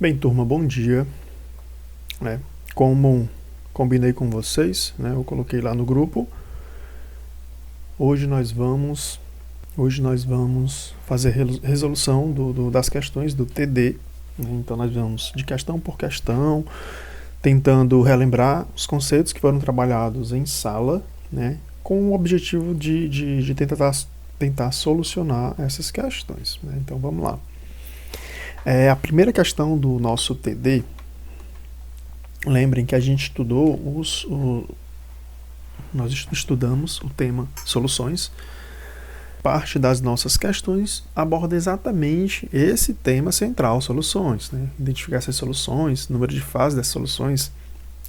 Bem, turma, bom dia. Como combinei com vocês, eu coloquei lá no grupo. Hoje nós vamos fazer resolução das questões do TD. Então nós vamos de questão por questão, tentando relembrar os conceitos que foram trabalhados em sala, com o objetivo de tentar solucionar essas questões. Então vamos lá. A primeira questão do nosso TD, lembrem que a gente estudou nós estudamos o tema soluções. Parte das nossas questões aborda exatamente esse tema central, soluções. Identificar essas soluções, número de fases dessas soluções,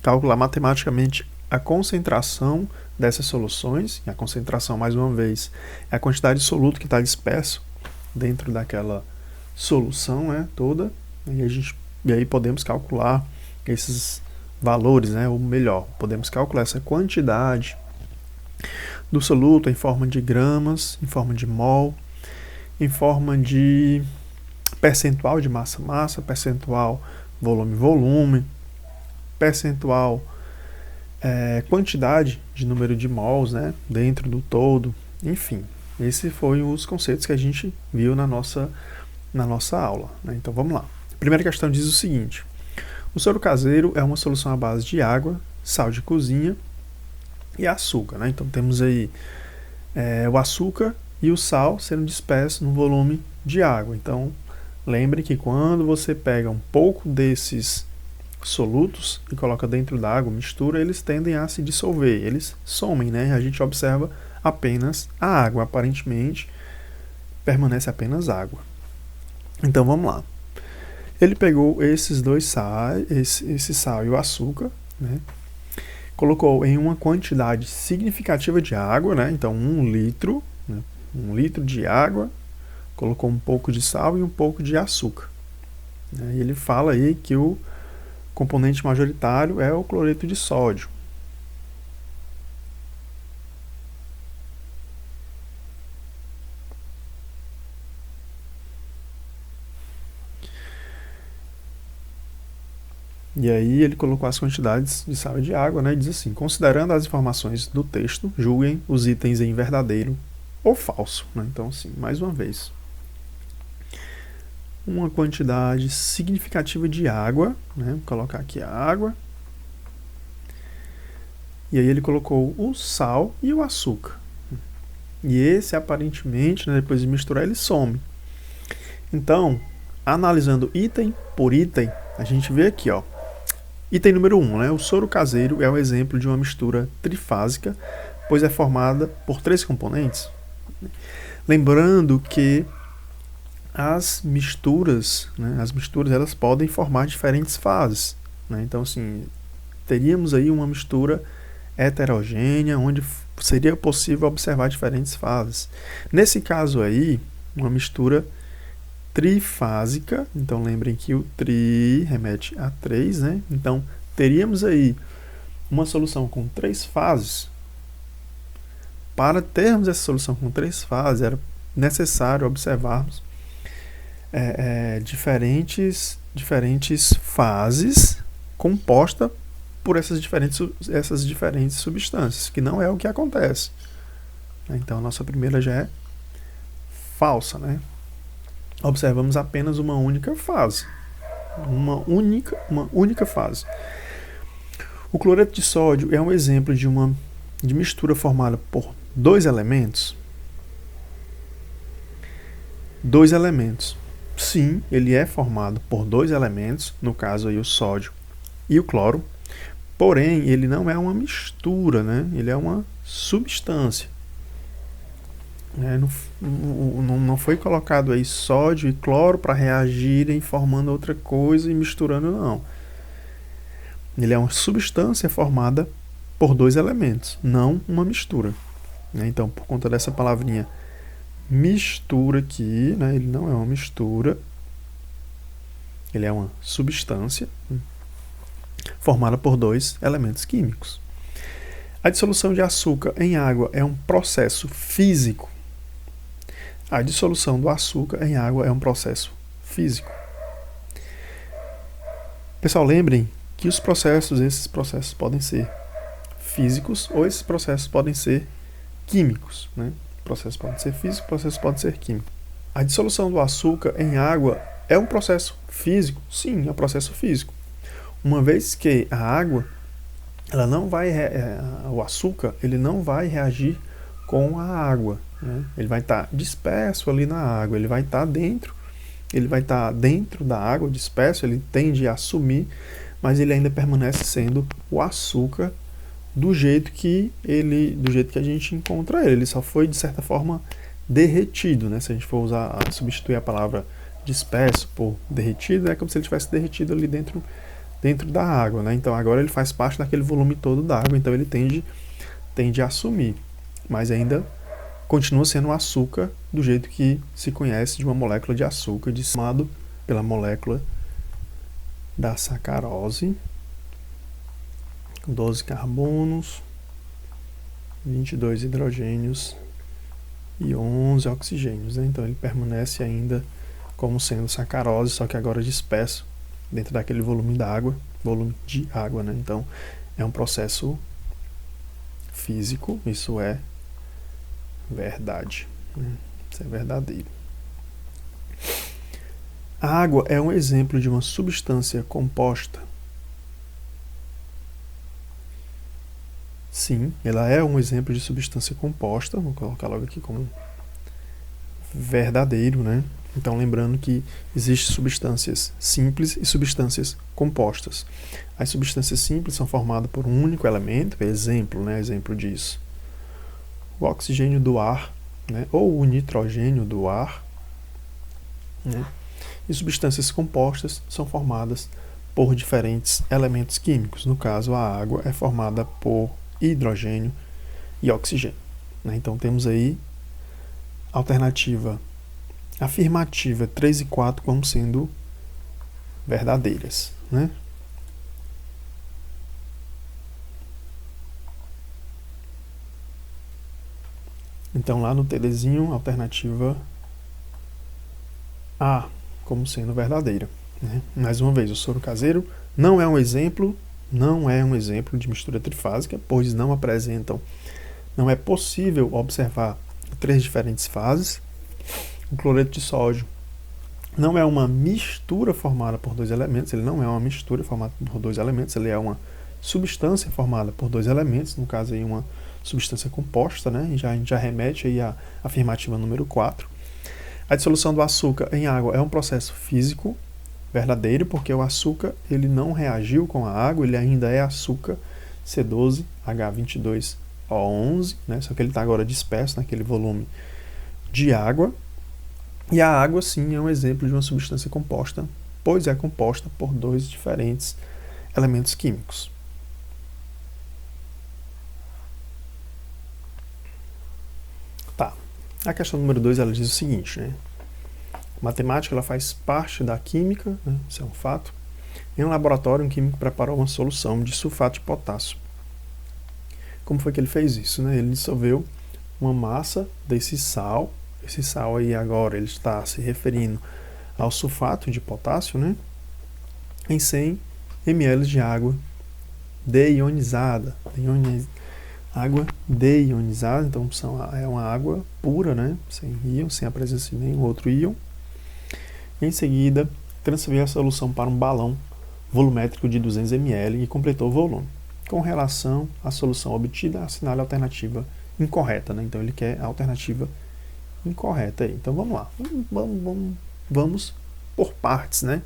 calcular matematicamente a concentração dessas soluções. E a concentração, mais uma vez, é a quantidade de soluto que está disperso dentro daquela solução toda. E aí podemos calcular esses valores, ou melhor, podemos calcular essa quantidade do soluto em forma de gramas, em forma de mol, em forma de percentual de massa-massa, percentual volume-volume, percentual quantidade de número de mols dentro do todo, enfim. Esses foram os conceitos que a gente viu na nossa aula. Então vamos lá. A primeira questão diz o seguinte: o soro caseiro é uma solução à base de água, sal de cozinha e açúcar. Então temos aí o açúcar e o sal sendo dispersos no volume de água. Então lembre que quando você pega um pouco desses solutos e coloca dentro da água, mistura, eles tendem a se dissolver, eles somem, A gente observa apenas a água, aparentemente permanece apenas água. Então vamos lá. Ele pegou esses dois sais, esse sal e o açúcar, colocou em uma quantidade significativa de água, então 1 litro, 1 litro de água, colocou um pouco de sal e um pouco de açúcar. E ele fala aí que o componente majoritário é o cloreto de sódio. E aí ele colocou as quantidades de sal e de água, e diz assim: considerando as informações do texto, julguem os itens em verdadeiro ou falso. Então, assim, mais uma vez, uma quantidade significativa de água, vou colocar aqui a água, e aí ele colocou o sal e o açúcar. E esse, aparentemente, depois de misturar, ele some. Então, analisando item por item, a gente vê aqui, item número 1, o soro caseiro é um exemplo de uma mistura trifásica, pois é formada por 3 componentes. Lembrando que as misturas elas podem formar diferentes fases. Então, assim, teríamos aí uma mistura heterogênea, onde seria possível observar diferentes fases. Nesse caso aí, uma mistura trifásica, então lembrem que o tri remete a 3, Então, teríamos aí uma solução com 3 fases. Para termos essa solução com 3 fases, era necessário observarmos diferentes fases compostas por essas diferentes substâncias, que não é o que acontece. Então, a nossa primeira já é falsa, Observamos apenas uma única fase. Uma única fase. O cloreto de sódio é um exemplo de mistura formada por 2 elementos. 2 elementos. Sim, ele é formado por 2 elementos, no caso aí o sódio e o cloro, porém ele não é uma mistura, ele é uma substância. Não foi colocado aí sódio e cloro para reagirem formando outra coisa e misturando, não. Ele é uma substância formada por 2 elementos, não uma mistura. Então, por conta dessa palavrinha mistura aqui, ele não é uma mistura, ele é uma substância formada por 2 elementos químicos. A dissolução de açúcar em água é um processo físico. A dissolução do açúcar em água é um processo físico. Pessoal, lembrem que esses processos podem ser físicos ou esses processos podem ser químicos, né? Processos podem ser físicos, processos podem ser químicos. A dissolução do açúcar em água é um processo físico? Sim, é um processo físico. Uma vez que a água, ela não vai, o açúcar, ele não vai reagir com a água, né? Ele vai estar disperso ali na água, ele vai estar dentro da água, disperso, ele tende a sumir, mas ele ainda permanece sendo o açúcar do jeito que a gente encontra ele. Ele só foi, de certa forma, derretido, né? Se a gente for substituir a palavra disperso por derretido, é como se ele tivesse derretido ali dentro da água, né? Então agora ele faz parte daquele volume todo da água, então ele tende a sumir, mas ainda continua sendo o açúcar do jeito que se conhece de uma molécula de açúcar, formado pela molécula da sacarose, com 12 carbonos, 22 hidrogênios e 11 oxigênios, né? Então ele permanece ainda como sendo sacarose, só que agora disperso dentro daquele volume de água, né? Então é um processo físico, isso é verdade, né? Isso é verdadeiro. A água é um exemplo de uma substância composta? Sim, ela é um exemplo de substância composta, vou colocar logo aqui como verdadeiro, né? Então, lembrando que existem substâncias simples e substâncias compostas. As substâncias simples são formadas por um único elemento, exemplo disso. O oxigênio do ar, né? Ou o nitrogênio do ar, né? E substâncias compostas são formadas por diferentes elementos químicos. No caso, a água é formada por hidrogênio e oxigênio, né? Então, temos aí afirmativa 3 e 4 como sendo verdadeiras, né? Então lá no TDzinho, alternativa A como sendo verdadeira, né? Mais uma vez, o soro caseiro não é um exemplo de mistura trifásica, pois não é possível observar 3 diferentes fases. O cloreto de sódio não é uma mistura formada por 2 elementos, ele não é uma mistura formada por 2 elementos, ele é uma substância formada por 2 elementos, no caso aí uma substância composta, né? E a gente já remete aí à afirmativa número 4. A dissolução do açúcar em água é um processo físico verdadeiro, porque o açúcar ele não reagiu com a água, ele ainda é açúcar C12H22O11, né? Só que ele está agora disperso naquele volume de água. E a água, sim, é um exemplo de uma substância composta, pois é composta por 2 diferentes elementos químicos. Tá. A questão número 2, ela diz o seguinte, né? Matemática, ela faz parte da química, né? Isso é um fato. Em um laboratório, um químico preparou uma solução de sulfato de potássio. Como foi que ele fez isso, né? Ele dissolveu uma massa desse sal. Esse sal aí agora ele está se referindo ao sulfato de potássio, né? Em 100 ml de água deionizada. Água deionizada, então é uma água pura, né? Sem íon, sem a presença de nenhum outro íon. Em seguida, transferiu a solução para um balão volumétrico de 200 ml e completou o volume. Com relação à solução obtida, assinale a alternativa incorreta, né? Então ele quer a alternativa incorreta aí. Então vamos lá. Vamos por partes, né?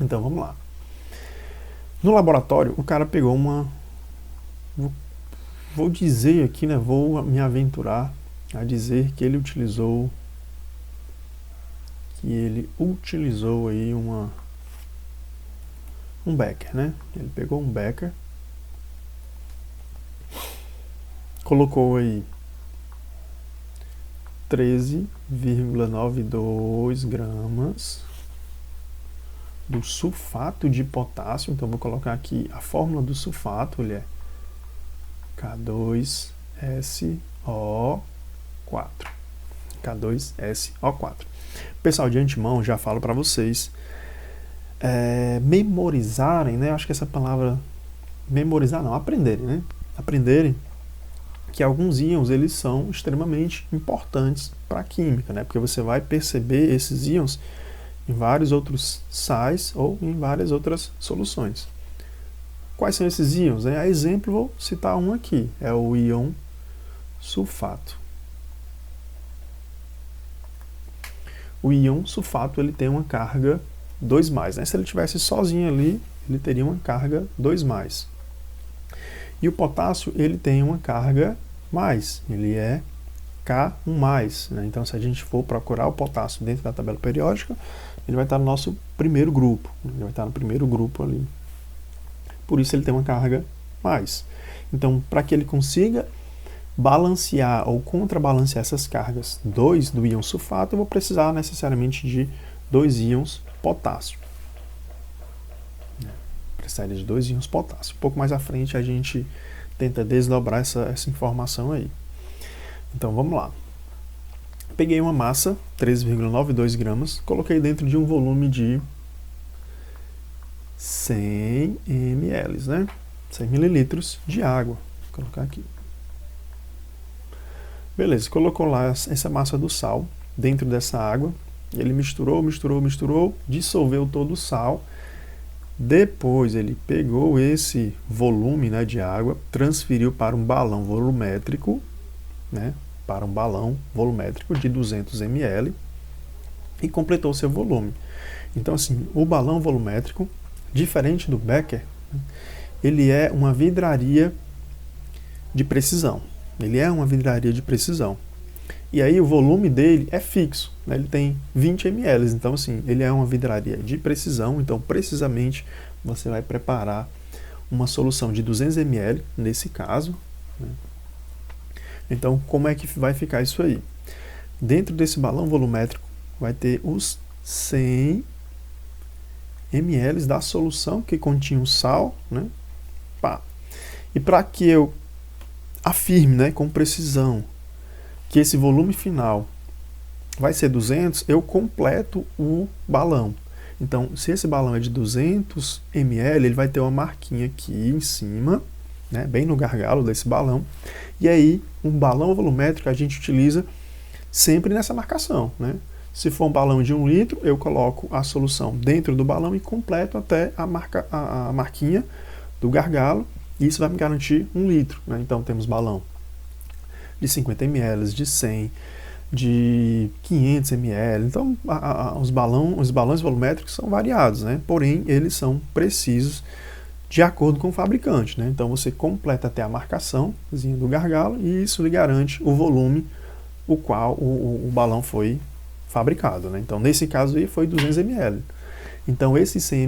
Então vamos lá. No laboratório, o cara pegou vou dizer aqui, né? Vou me aventurar a dizer que ele utilizou aí um becker, né? Ele pegou um becker, colocou aí 13,92 gramas do sulfato de potássio. Então vou colocar aqui a fórmula do sulfato, ele é K2SO4. K2SO4. Pessoal, de antemão já falo para vocês, memorizarem, né? Acho que essa palavra memorizar não, aprenderem, né? Aprenderem que alguns íons eles são extremamente importantes para a química, né? Porque você vai perceber esses íons em vários outros sais ou em várias outras soluções. Quais são esses íons? A exemplo, vou citar um aqui, é o íon sulfato. O íon sulfato ele tem uma carga 2+, né? Se ele tivesse sozinho ali, ele teria uma carga 2+. E o potássio ele tem uma carga mais, ele é K1+, né? Então, se a gente for procurar o potássio dentro da tabela periódica, ele vai estar no nosso primeiro grupo, ele vai estar no primeiro grupo ali. Por isso ele tem uma carga mais. Então, para que ele consiga balancear ou contrabalancear essas cargas 2 do íon sulfato, eu vou precisar necessariamente de 2 íons potássio. Precisaria de 2 íons potássio. Um pouco mais à frente a gente tenta desdobrar essa informação aí. Então vamos lá. Peguei uma massa, 13,92 gramas, coloquei dentro de um volume de 100 ml, né? 100 mililitros de água. Vou colocar aqui. Beleza, colocou lá essa massa do sal dentro dessa água. Ele misturou, dissolveu todo o sal. Depois ele pegou esse volume, né, de água, transferiu para um balão volumétrico, né, para um balão volumétrico de 200 ml e completou seu volume. Então, assim, o balão volumétrico, diferente do Becher, ele é uma vidraria de precisão. Ele é uma vidraria de precisão. E aí o volume dele é fixo, né? Ele tem 20 ml, então assim, ele é uma vidraria de precisão, então precisamente você vai preparar uma solução de 200 ml, nesse caso, né? Então, como é que vai ficar isso aí? Dentro desse balão volumétrico vai ter os 100 ml da solução que continha o sal, né? Pá. E para que eu afirme, né, com precisão que esse volume final vai ser 200, eu completo o balão. Então, se esse balão é de 200 ml, ele vai ter uma marquinha aqui em cima, né, bem no gargalo desse balão. E aí, um balão volumétrico a gente utiliza sempre nessa marcação, né? Se for um balão de 1 litro, eu coloco a solução dentro do balão e completo até a marquinha do gargalo. E isso vai me garantir 1 litro, né? Então, temos balão de 50 ml, de 100, de 500 ml. Então, os balões volumétricos são variados, né? Porém, eles são precisos de acordo com o fabricante, né? Então, você completa até a marcaçãozinha do gargalo e isso lhe garante o volume o qual o balão foi fabricado, né? Então, nesse caso aí, foi 200 ml. Então, esses 100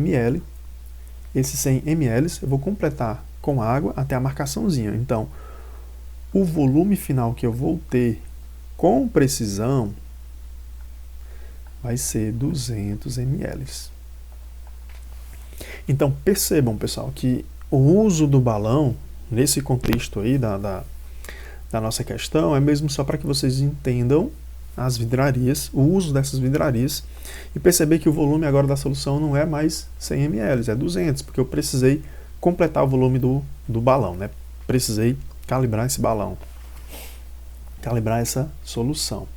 ml eu vou completar com água até a marcaçãozinha. Então, o volume final que eu vou ter com precisão vai ser 200 ml. Então, percebam, pessoal, que o uso do balão, nesse contexto aí da nossa questão, é mesmo só para que vocês entendam as vidrarias, o uso dessas vidrarias, e perceber que o volume agora da solução não é mais 100 ml, é 200, porque eu precisei completar o volume do balão, né? Precisei calibrar esse balão, calibrar essa solução.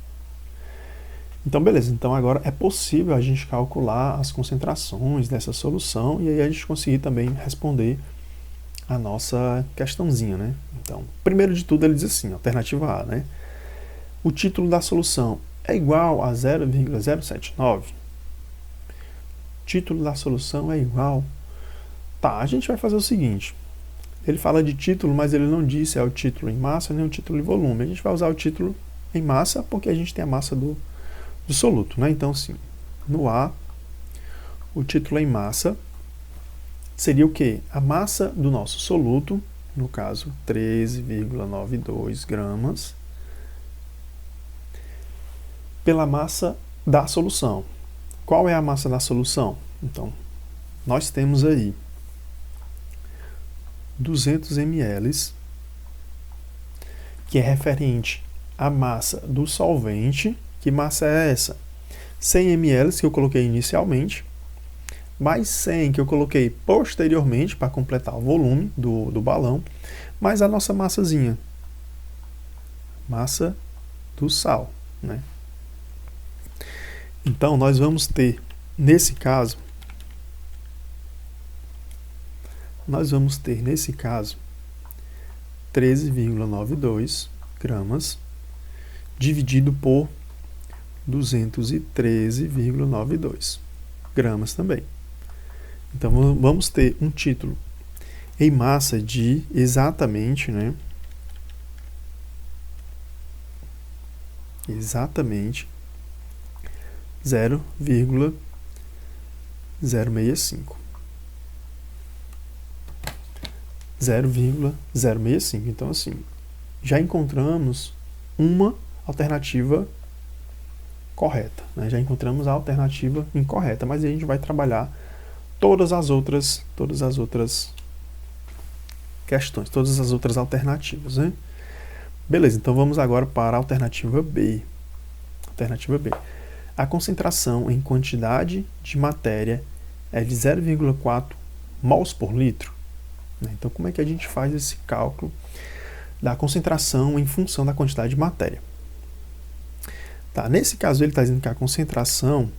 Então, beleza. Então, agora é possível a gente calcular as concentrações dessa solução e aí a gente conseguir também responder a nossa questãozinha, né? Então, primeiro de tudo, ele diz assim, alternativa A, né? O título da solução é igual a 0,079? Título da solução é igual... Tá, a gente vai fazer o seguinte. Ele fala de título, mas ele não diz se é o título em massa nem o título em volume. A gente vai usar o título em massa porque a gente tem a massa do soluto, né? Então, sim, no A, o título em massa seria o quê? A massa do nosso soluto, no caso, 13,92 gramas, pela massa da solução. Qual é a massa da solução? Então, nós temos aí 200 ml, que é referente à massa do solvente. Que massa é essa? 100 ml, que eu coloquei inicialmente, mais 100 que eu coloquei posteriormente para completar o volume do balão, mais a nossa massazinha, massa do sal, né? Então, nós vamos ter, nesse caso, 13,92 gramas dividido por 213,92 gramas também. Então, vamos ter um título em massa de exatamente, né? Exatamente 0,065. 0,065. Então, assim, já encontramos uma alternativa correta, né? Já encontramos a alternativa incorreta, mas a gente vai trabalhar todas as outras questões, todas as outras alternativas, né? Beleza, então vamos agora para a alternativa B. Alternativa B. A concentração em quantidade de matéria é de 0,4 mols por litro. Então, como é que a gente faz esse cálculo da concentração em função da quantidade de matéria? Tá, nesse caso, ele está dizendo que a concentração,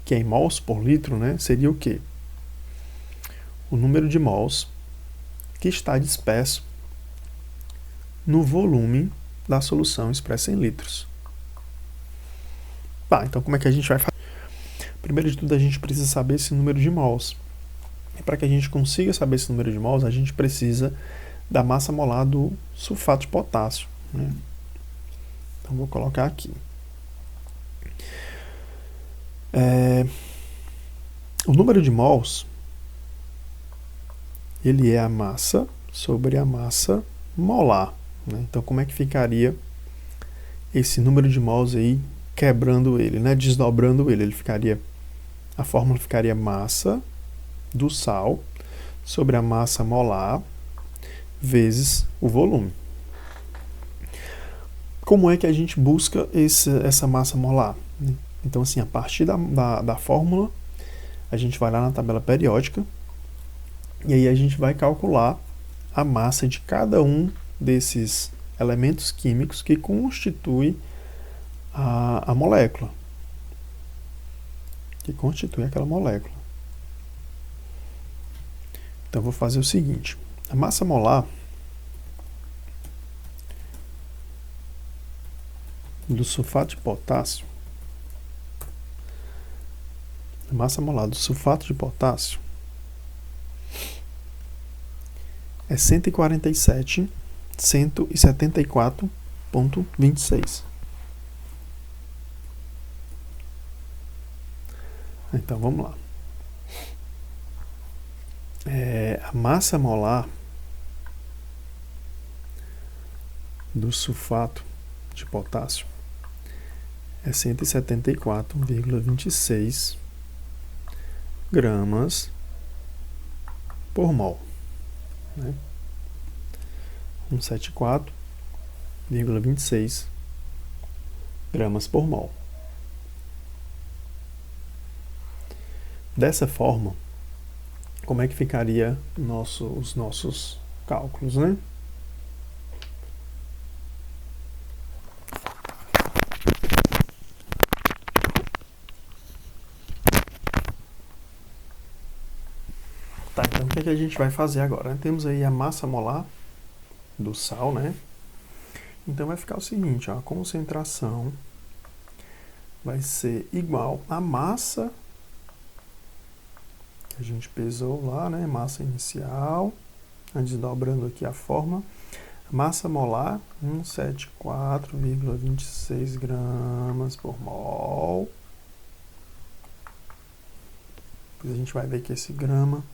que é em mols por litro, né, seria o quê? O número de mols que está disperso no volume da solução expressa em litros. Tá, então como é que a gente vai fazer? Primeiro de tudo, a gente precisa saber esse número de mols. E para que a gente consiga saber esse número de mols, a gente precisa da massa molar do sulfato de potássio, né? Então, vou colocar aqui. O número de mols, ele é a massa sobre a massa molar, né? Então, como é que ficaria esse número de mols aí, quebrando ele, né? Desdobrando ele? A fórmula ficaria massa do sal sobre a massa molar vezes o volume. Como é que a gente busca essa massa molar? Então, assim, a partir da fórmula, a gente vai lá na tabela periódica e aí a gente vai calcular a massa de cada um desses elementos químicos que constitui a molécula. Que constitui aquela molécula. Então, vou fazer o seguinte. A massa molar do sulfato de potássio, a massa molar do sulfato de potássio é 174,26. Então, vamos lá. A massa molar do sulfato de potássio é 174,26 gramas por mol, né? 174,26 gramas por mol. Dessa forma, como é que ficaria os nossos cálculos, né? Tá, então o que é que a gente vai fazer agora? Temos aí a massa molar do sal, né? Então vai ficar o seguinte, ó, a concentração vai ser igual à massa que a gente pesou lá, né? Massa inicial, desdobrando aqui a forma. Massa molar, 174,26 gramas por mol. Depois a gente vai ver que esse grama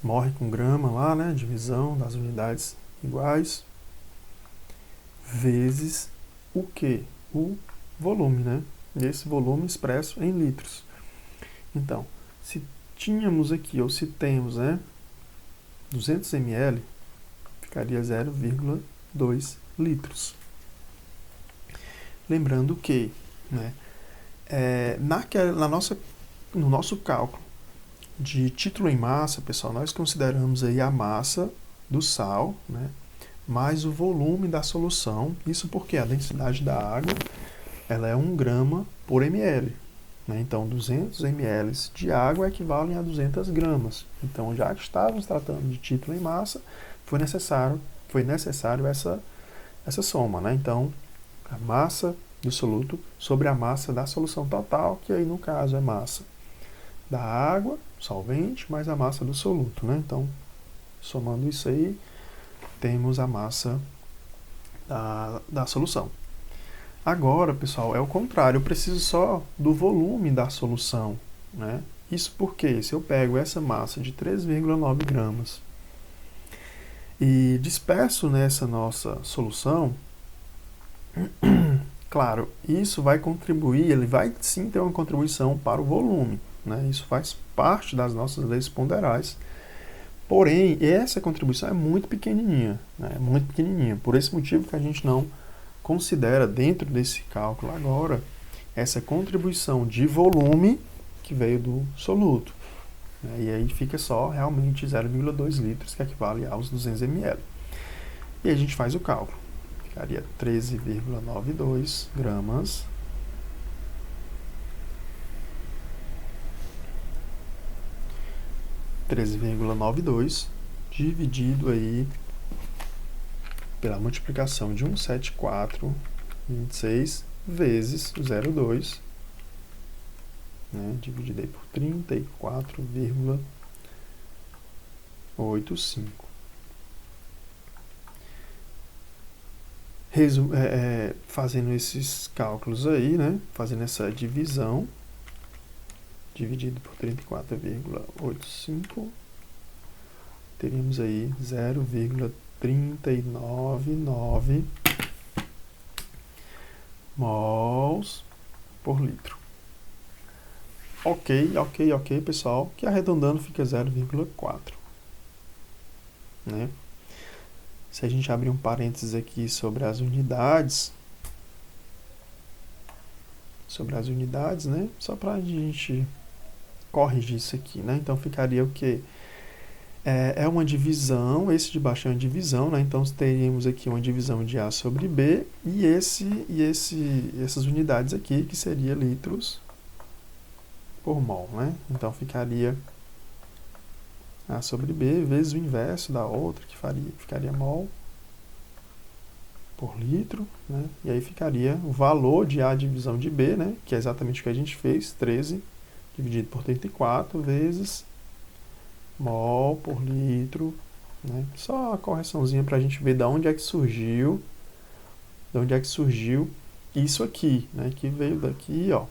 morre com grama lá, né? Divisão das unidades iguais. Vezes o quê? O volume, né? Esse volume expresso em litros. Então, se tínhamos aqui, ou se temos, né? 200 ml, ficaria 0,2 litros. Lembrando que, né, na nossa no nosso cálculo de título em massa, pessoal, nós consideramos aí a massa do sal, né, mais o volume da solução. Isso porque a densidade da água ela é 1 grama por ml. Né? Então, 200 ml de água equivalem a 200 gramas. Então, já que estávamos tratando de título em massa, foi necessário essa soma. Né? Então, a massa do soluto sobre a massa da solução total, que aí no caso é massa da água, solvente, mais a massa do soluto. Né? Então, somando isso aí, temos a massa da solução. Agora, pessoal, é o contrário, eu preciso só do volume da solução. Né? Isso porque, se eu pego essa massa de 3,9 gramas e disperso nessa nossa solução, claro, isso vai contribuir, ele vai sim ter uma contribuição para o volume. Né? Isso faz parte das nossas leis ponderais. Porém, essa contribuição é muito pequenininha. Né? É muito pequenininha. Por esse motivo que a gente não considera dentro desse cálculo agora essa contribuição de volume que veio do soluto. Né? E aí fica só realmente 0,2 litros, que equivale aos 200 ml. E a gente faz o cálculo. Ficaria 13,92 gramas dividido aí pela multiplicação de 174,26 vezes 0,2, né, dividido aí por 34,85. Fazendo esses cálculos aí, né, fazendo essa divisão, dividido por 34,85, teríamos aí 0,399 mols por litro. Ok, pessoal, que arredondando fica 0,4. Né? Se a gente abrir um parênteses aqui sobre as unidades, né? Só para a gente corrigir isso aqui, né? Então ficaria o quê? É uma divisão, esse de baixo é uma divisão, né? Então teríamos aqui uma divisão de A sobre B e essas unidades aqui, que seria litros por mol, né? Então ficaria A sobre B vezes o inverso da outra, que ficaria mol por litro, né? E aí ficaria o valor de A divisão de B, né? Que é exatamente o que a gente fez, 13 dividido por 34 vezes mol por litro, né? Só a correçãozinha para a gente ver de onde é que surgiu isso aqui, né? Que veio daqui, ó,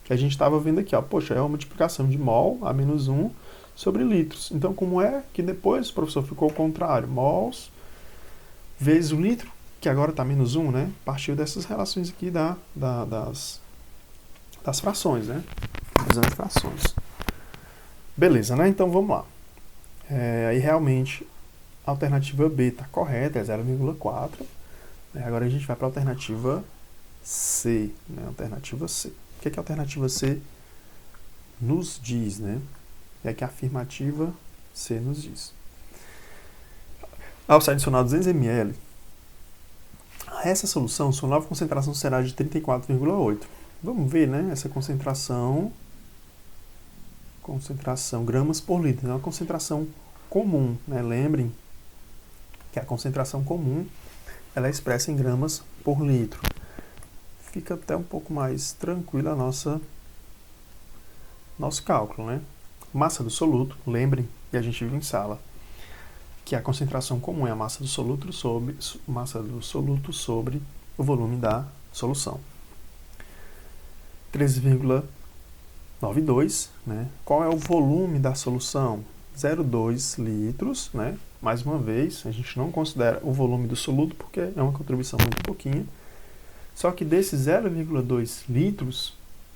que a gente estava vendo aqui, ó, poxa, é uma multiplicação de mol, A menos 1, sobre litros. Então, como é que depois, professor, ficou o contrário? Mols vezes o litro, que agora está menos 1, né? Partiu dessas relações aqui das frações, né? Divisão de frações. Beleza, né? Então, vamos lá. Aí, realmente, a alternativa B está correta, é 0,4. Agora, a gente vai para a alternativa C, né? Alternativa C. O que a alternativa C nos diz, né? É que a afirmativa C nos diz. Ao ser adicionado 200 ml, a essa solução, sua nova concentração será de 34,8. Vamos ver, né? Essa concentração gramas por litro. É uma concentração comum, né? Lembrem que a concentração comum ela é expressa em gramas por litro. Fica até um pouco mais tranquilo nosso cálculo, né? Massa do soluto, lembrem que a gente viu em sala que a concentração comum é a massa do soluto sobre o volume da solução. 13,92, né? Qual é o volume da solução? 0,2 litros, né? Mais uma vez, a gente não considera o volume do soluto porque é uma contribuição muito pouquinha. Só que desses 0,2 litros,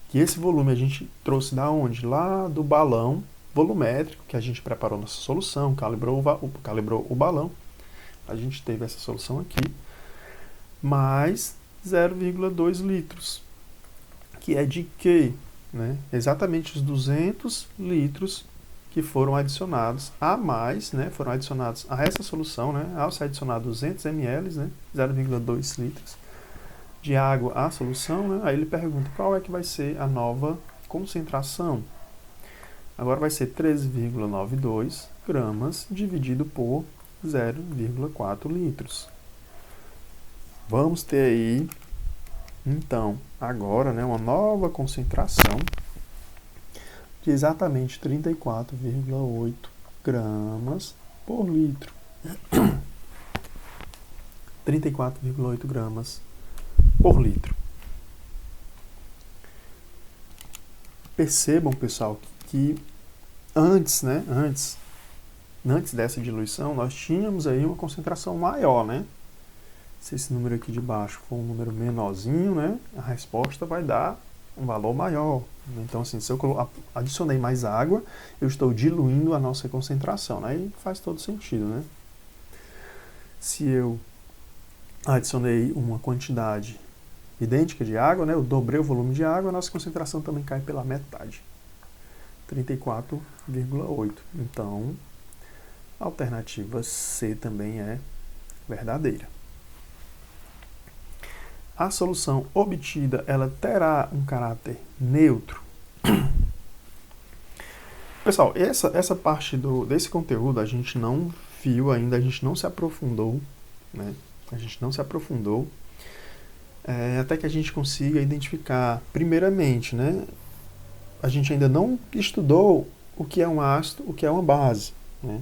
que esse volume a gente trouxe da onde? Lá do balão volumétrico, que a gente preparou nossa solução, calibrou o balão. A gente teve essa solução aqui. Mais 0,2 litros. Que é de quê? né, exatamente os 200 litros que foram adicionados a mais, né, foram adicionados a essa solução, né, ao ser adicionado 200 ml, né, 0,2 litros de água à solução, né, aí ele pergunta qual é que vai ser a nova concentração. Agora vai ser 13,92 gramas dividido por 0,4 litros. Vamos ter aí, então, agora, né, uma nova concentração de exatamente 34,8 gramas por litro. 34,8 gramas por litro. Percebam, pessoal, que antes dessa diluição, nós tínhamos aí uma concentração maior, né? Se esse número aqui de baixo for um número menorzinho, né, a resposta vai dar um valor maior. Então, assim, se eu adicionei mais água, eu estou diluindo a nossa concentração, né? Aí faz todo sentido, né? Se eu adicionei uma quantidade idêntica de água, né, eu dobrei o volume de água, a nossa concentração também cai pela metade. 34,8. Então, a alternativa C também é verdadeira. A solução obtida, ela terá um caráter neutro. Pessoal, essa parte desse conteúdo a gente não viu ainda, a gente não se aprofundou, né? A gente não se aprofundou até que a gente consiga identificar, primeiramente, né? A gente ainda não estudou o que é um ácido, o que é uma base, né?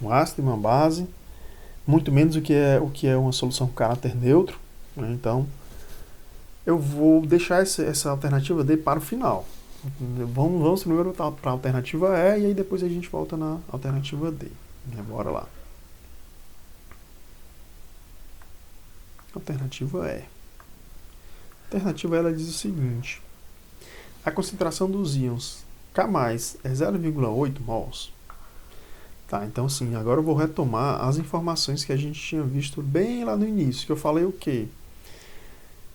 Um ácido e uma base, muito menos o que é uma solução com caráter neutro, né? Então, eu vou deixar essa alternativa D para o final. Vamos primeiro para a alternativa E e aí depois a gente volta na alternativa D. Bora lá. Alternativa E. A alternativa ela diz o seguinte: a concentração dos íons K+ é 0,8 mols. Tá, então assim, agora eu vou retomar as informações que a gente tinha visto bem lá no início, que eu falei o quê?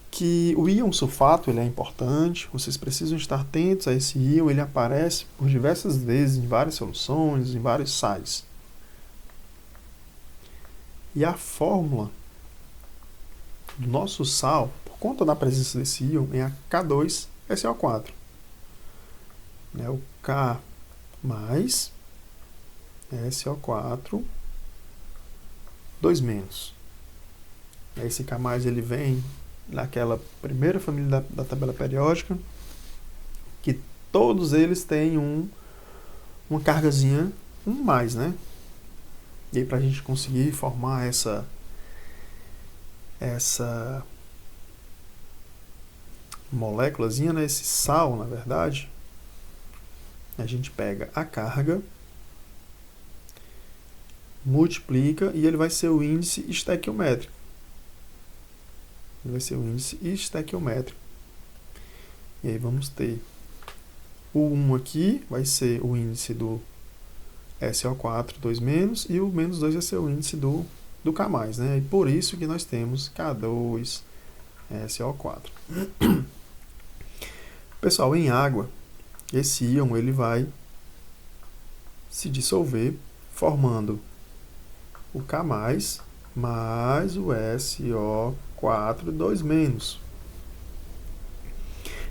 Que o íon sulfato ele é importante, vocês precisam estar atentos a esse íon, ele aparece por diversas vezes em várias soluções, em vários sais. E a fórmula do nosso sal, por conta da presença desse íon, é a K2SO4. Né, o K mais SO4 2-. Esse K+, ele vem naquela primeira família da tabela periódica, que todos eles têm uma cargazinha 1+, né? E aí, para a gente conseguir formar essa moléculazinha, né, esse sal, na verdade, a gente pega a carga, multiplica e ele vai ser o índice estequiométrico. Ele vai ser o índice estequiométrico. E aí vamos ter o 1 aqui, vai ser o índice do SO4 2-, e o -2 vai ser o índice do K+, né? E por isso que nós temos K2SO4. Pessoal, em água, esse íon ele vai se dissolver formando o K+, mais o SO4 2-.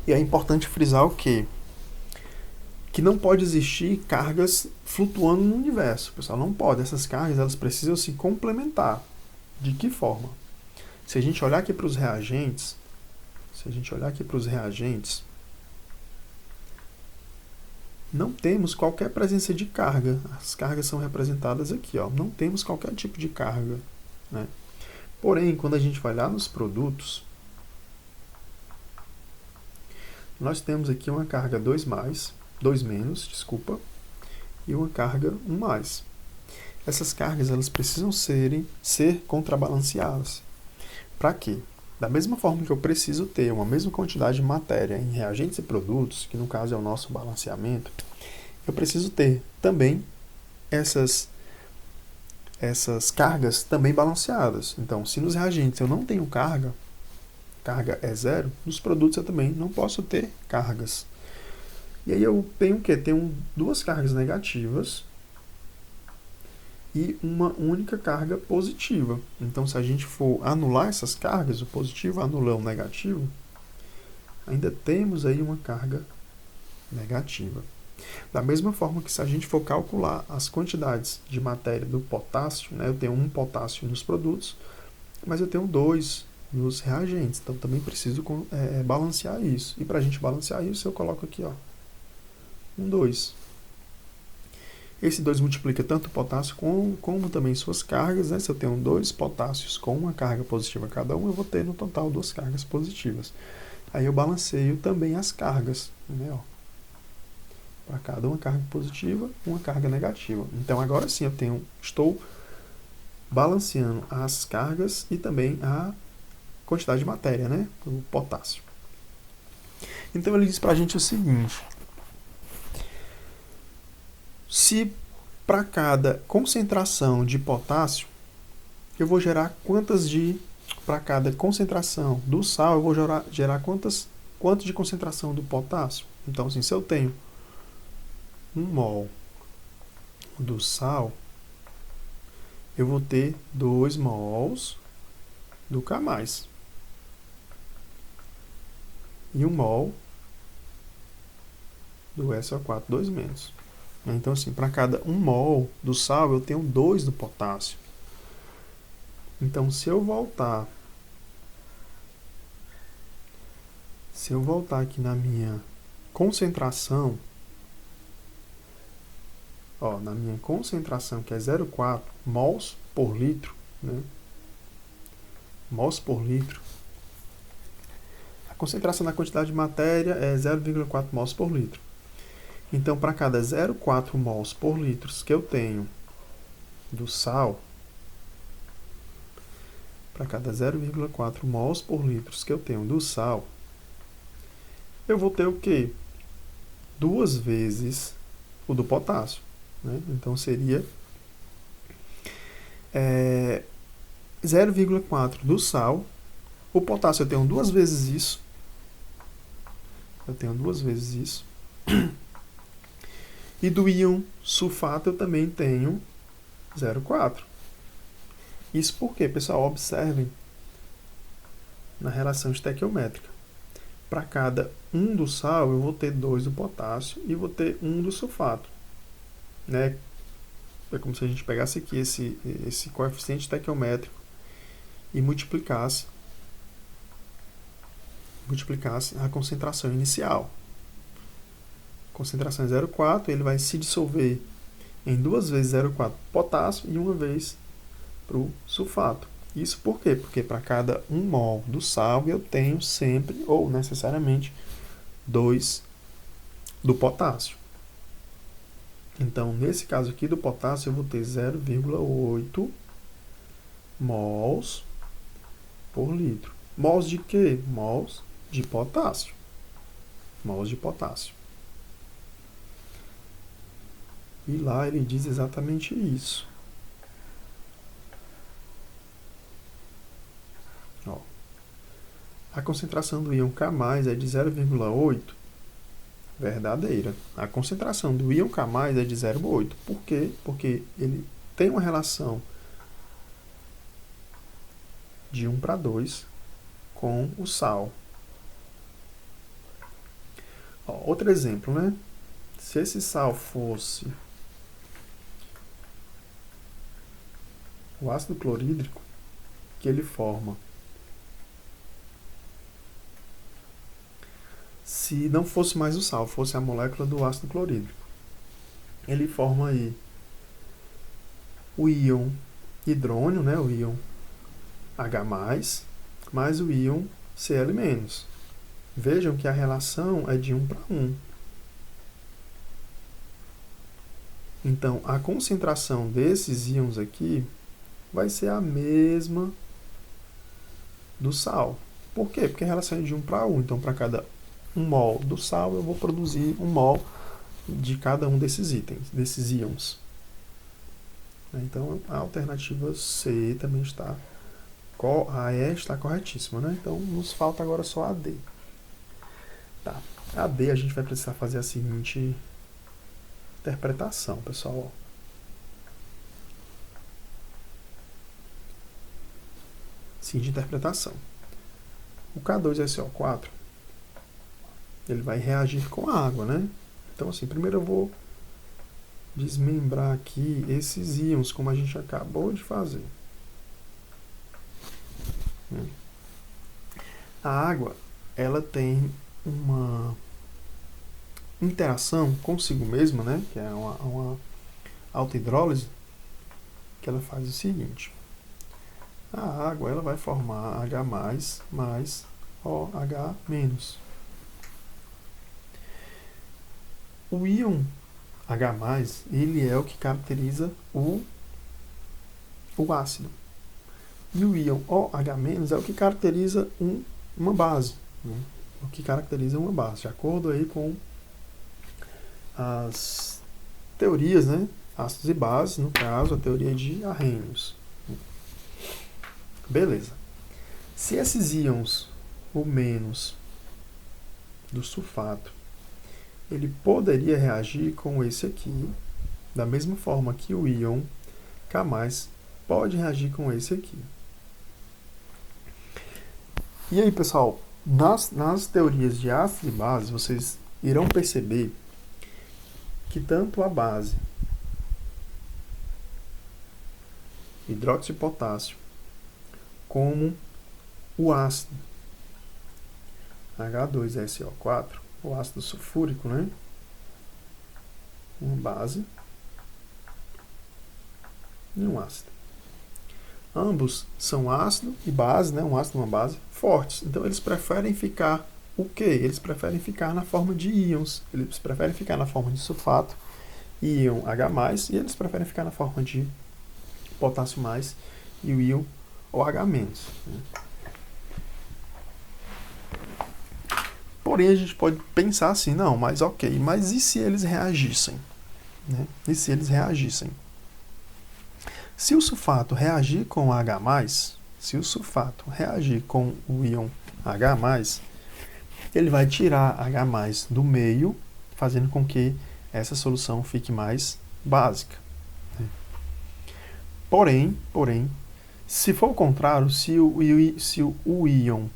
E é importante frisar o quê? Que não pode existir cargas flutuando no universo, pessoal, não pode. Essas cargas elas precisam se complementar. De que forma? Se a gente olhar aqui para os reagentes, não temos qualquer presença de carga. As cargas são representadas aqui, ó. Não temos qualquer tipo de carga, né? Porém, quando a gente vai lá nos produtos, nós temos aqui uma carga 2+, e uma carga 1+. Essas cargas elas precisam ser contrabalanceadas. Para quê? Da mesma forma que eu preciso ter uma mesma quantidade de matéria em reagentes e produtos, que no caso é o nosso balanceamento, eu preciso ter também essas cargas também balanceadas. Então, se nos reagentes eu não tenho carga é 0, nos produtos eu também não posso ter cargas. E aí eu tenho o quê? Tenho duas cargas negativas e uma única carga positiva. Então, se a gente for anular essas cargas, o positivo anula o negativo, ainda temos aí uma carga negativa. Da mesma forma que se a gente for calcular as quantidades de matéria do potássio, né, eu tenho 1 potássio nos produtos, mas eu tenho 2 nos reagentes, então também preciso balancear isso. E para a gente balancear isso, eu coloco aqui, ó, 2. Esse 2 multiplica tanto o potássio como também suas cargas, né? Se eu tenho 2 potássios com uma carga positiva cada um, eu vou ter no total 2 cargas positivas. Aí eu balanceio também as cargas, né? Para cada uma carga positiva, uma carga negativa. Então agora sim estou balanceando as cargas e também a quantidade de matéria, né? O potássio. Então ele diz para a gente o seguinte: se para cada concentração de potássio, eu vou gerar para cada concentração do sal, eu vou gerar quanto de concentração do potássio? Então, assim, se eu tenho 1 mol do sal, eu vou ter 2 mols do K+. E 1 mol do SO4, 2-. Então, assim, para cada 1 mol do sal, eu tenho 2 do potássio. Então, se eu voltar aqui na minha concentração, na minha concentração, que é 0,4 mols por litro, né? Mols por litro. A concentração da quantidade de matéria é 0,4 mols por litro. Então, para cada 0,4 mols por litro que eu tenho do sal, para cada 0,4 mols por litro que eu tenho do sal, eu vou ter o quê? 2 vezes o do potássio, né? Então, seria 0,4 do sal. O potássio eu tenho 2 vezes isso. E do íon sulfato eu também tenho 0,4. Isso por quê, pessoal? Observem na relação estequiométrica. Para cada 1 do sal, eu vou ter 2 do potássio e vou ter 1 do sulfato, né? É como se a gente pegasse aqui esse coeficiente estequiométrico e multiplicasse a concentração inicial. Concentração é 0,4, ele vai se dissolver em 2 vezes 0,4 potássio e 1 vez para o sulfato. Isso por quê? Porque para cada 1 mol do sal eu tenho sempre, ou necessariamente, 2 do potássio. Então, nesse caso aqui do potássio, eu vou ter 0,8 mols por litro. Mols de quê? Mols de potássio. Mols de potássio. E lá ele diz exatamente isso. A concentração do íon K+ é de 0,8, verdadeira. A concentração do íon K+ é de 0,8. Por quê? Porque ele tem uma relação de 1:2 com o sal. Outro exemplo, né? Se esse sal fosse o ácido clorídrico, que ele forma, se não fosse mais o sal, fosse a molécula do ácido clorídrico, ele forma aí o íon hidrônio, né, o íon H+, mais o íon Cl-. Vejam que a relação é de 1:1. Então, a concentração desses íons aqui vai ser a mesma do sal. Por quê? Porque a relação é de 1:1. Então, para cada 1 mol do sal, eu vou produzir 1 mol de cada um desses desses íons. Então, a alternativa C também está... A E está corretíssima, né? Então, nos falta agora só a D. Tá. A D a gente vai precisar fazer a seguinte interpretação, pessoal. Seguinte interpretação. O K2SO4, ele vai reagir com a água, né? Então, assim, primeiro eu vou desmembrar aqui esses íons, como a gente acabou de fazer. A água, ela tem uma interação consigo mesma, né? Que é uma autohidrólise, que ela faz o seguinte. A água, ela vai formar H+, mais OH-. O íon H+, ele é o que caracteriza o ácido. E o íon OH- é o que caracteriza uma base. Né? O que caracteriza uma base, de acordo aí com as teorias, né? Ácidos e bases, no caso, a teoria de Arrhenius. Beleza. Se esses íons, o menos do sulfato, ele poderia reagir com esse aqui, da mesma forma que o íon K+, pode reagir com esse aqui. E aí, pessoal, nas teorias de ácidos e bases, vocês irão perceber que tanto a base, hidróxido de potássio, como o ácido, H2SO4, o ácido sulfúrico, né? Uma base e um ácido. Ambos são ácido e base, né? Um ácido e uma base fortes. Então eles preferem ficar o quê? Eles preferem ficar na forma de íons. Eles preferem ficar na forma de sulfato, íon H+, e eles preferem ficar na forma de potássio+, e o íon OH-. Né? Porém, a gente pode pensar assim, não, mas ok, mas e se eles reagissem? Né? E se eles reagissem? Se o sulfato reagir com H+, se o sulfato reagir com o íon H+, ele vai tirar H+ do meio, fazendo com que essa solução fique mais básica. Né? Porém, se for o contrário, se o íon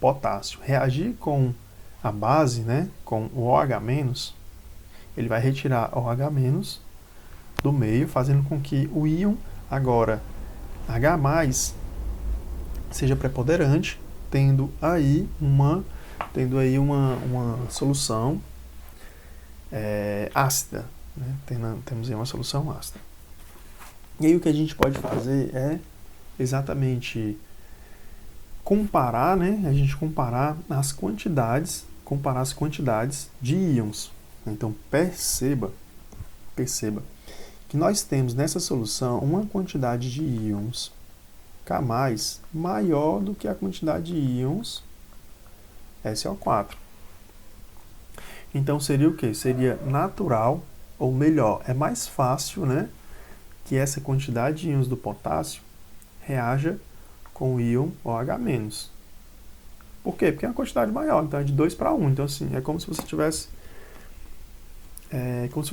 potássio reagir com a base, né, com o OH-, ele vai retirar OH- do meio, fazendo com que o íon agora H+ seja preponderante, tendo aí uma solução ácida. Né? Temos aí uma solução ácida. E aí o que a gente pode fazer é exatamente comparar, né? A gente comparar as quantidades de íons. Então perceba que nós temos nessa solução uma quantidade de íons K+ maior do que a quantidade de íons SO4. Então seria o quê? Seria natural, ou melhor, é mais fácil, né, que essa quantidade de íons do potássio reaja com o íon OH-. Por quê? Porque é uma quantidade maior, então é de 2 para 1. Então, assim, é como se você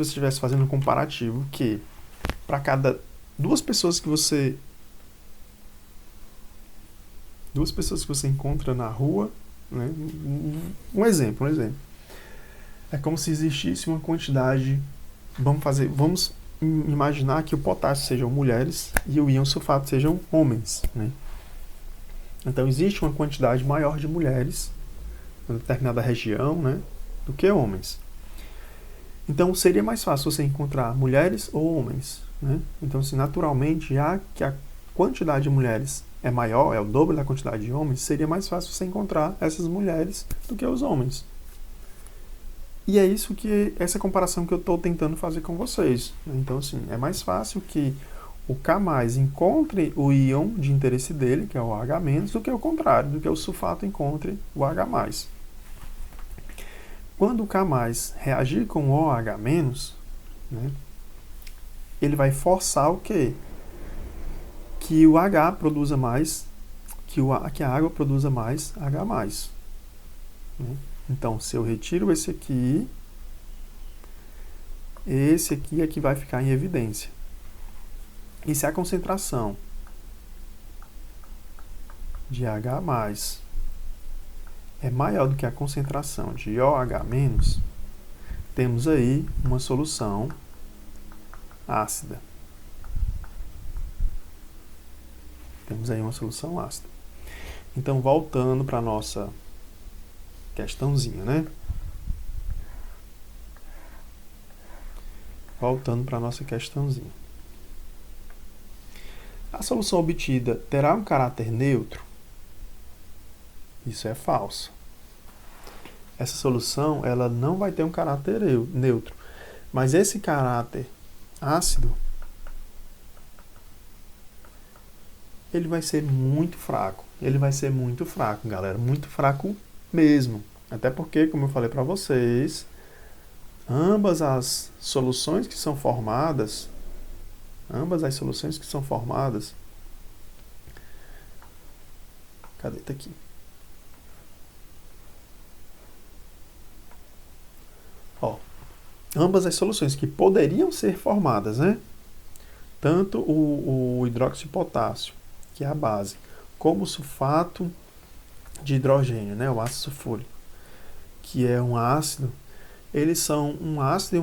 estivesse fazendo um comparativo que para cada duas pessoas que você encontra na rua, né? Um exemplo. É como se existisse uma quantidade, vamos imaginar que o potássio sejam mulheres e o íon sulfato sejam homens, né? Então existe uma quantidade maior de mulheres em determinada região, né, do que homens. Então seria mais fácil você encontrar mulheres ou homens, né? Então, assim, naturalmente, já que a quantidade de mulheres é maior, é o dobro da quantidade de homens, seria mais fácil você encontrar essas mulheres do que os homens. E é isso que essa comparação que eu estou tentando fazer com vocês. Né? Então, assim, é mais fácil que o K+ encontre o íon de interesse dele, que é o OH-, do que o contrário, do que o sulfato encontre o H+. Quando o K+ reagir com o OH-, né, ele vai forçar o quê? Que o H produza mais, que a água produza mais H+. Né? Então, se eu retiro esse aqui é que vai ficar em evidência. E se a concentração de H+, é maior do que a concentração de OH-, temos aí uma solução ácida. Então, voltando para a nossa questãozinha, né? A solução obtida terá um caráter neutro? Isso é falso. Essa solução ela não vai ter um caráter neutro, mas esse caráter ácido ele vai ser muito fraco. Galera, muito fraco mesmo. Até porque, como eu falei para vocês, ambas as soluções que são formadas, cadê? Tá aqui. Ambas as soluções que poderiam ser formadas, né? Tanto o hidróxido de potássio, que é a base, como o sulfato de hidrogênio, né? O ácido sulfúrico, que é um ácido, eles são um ácido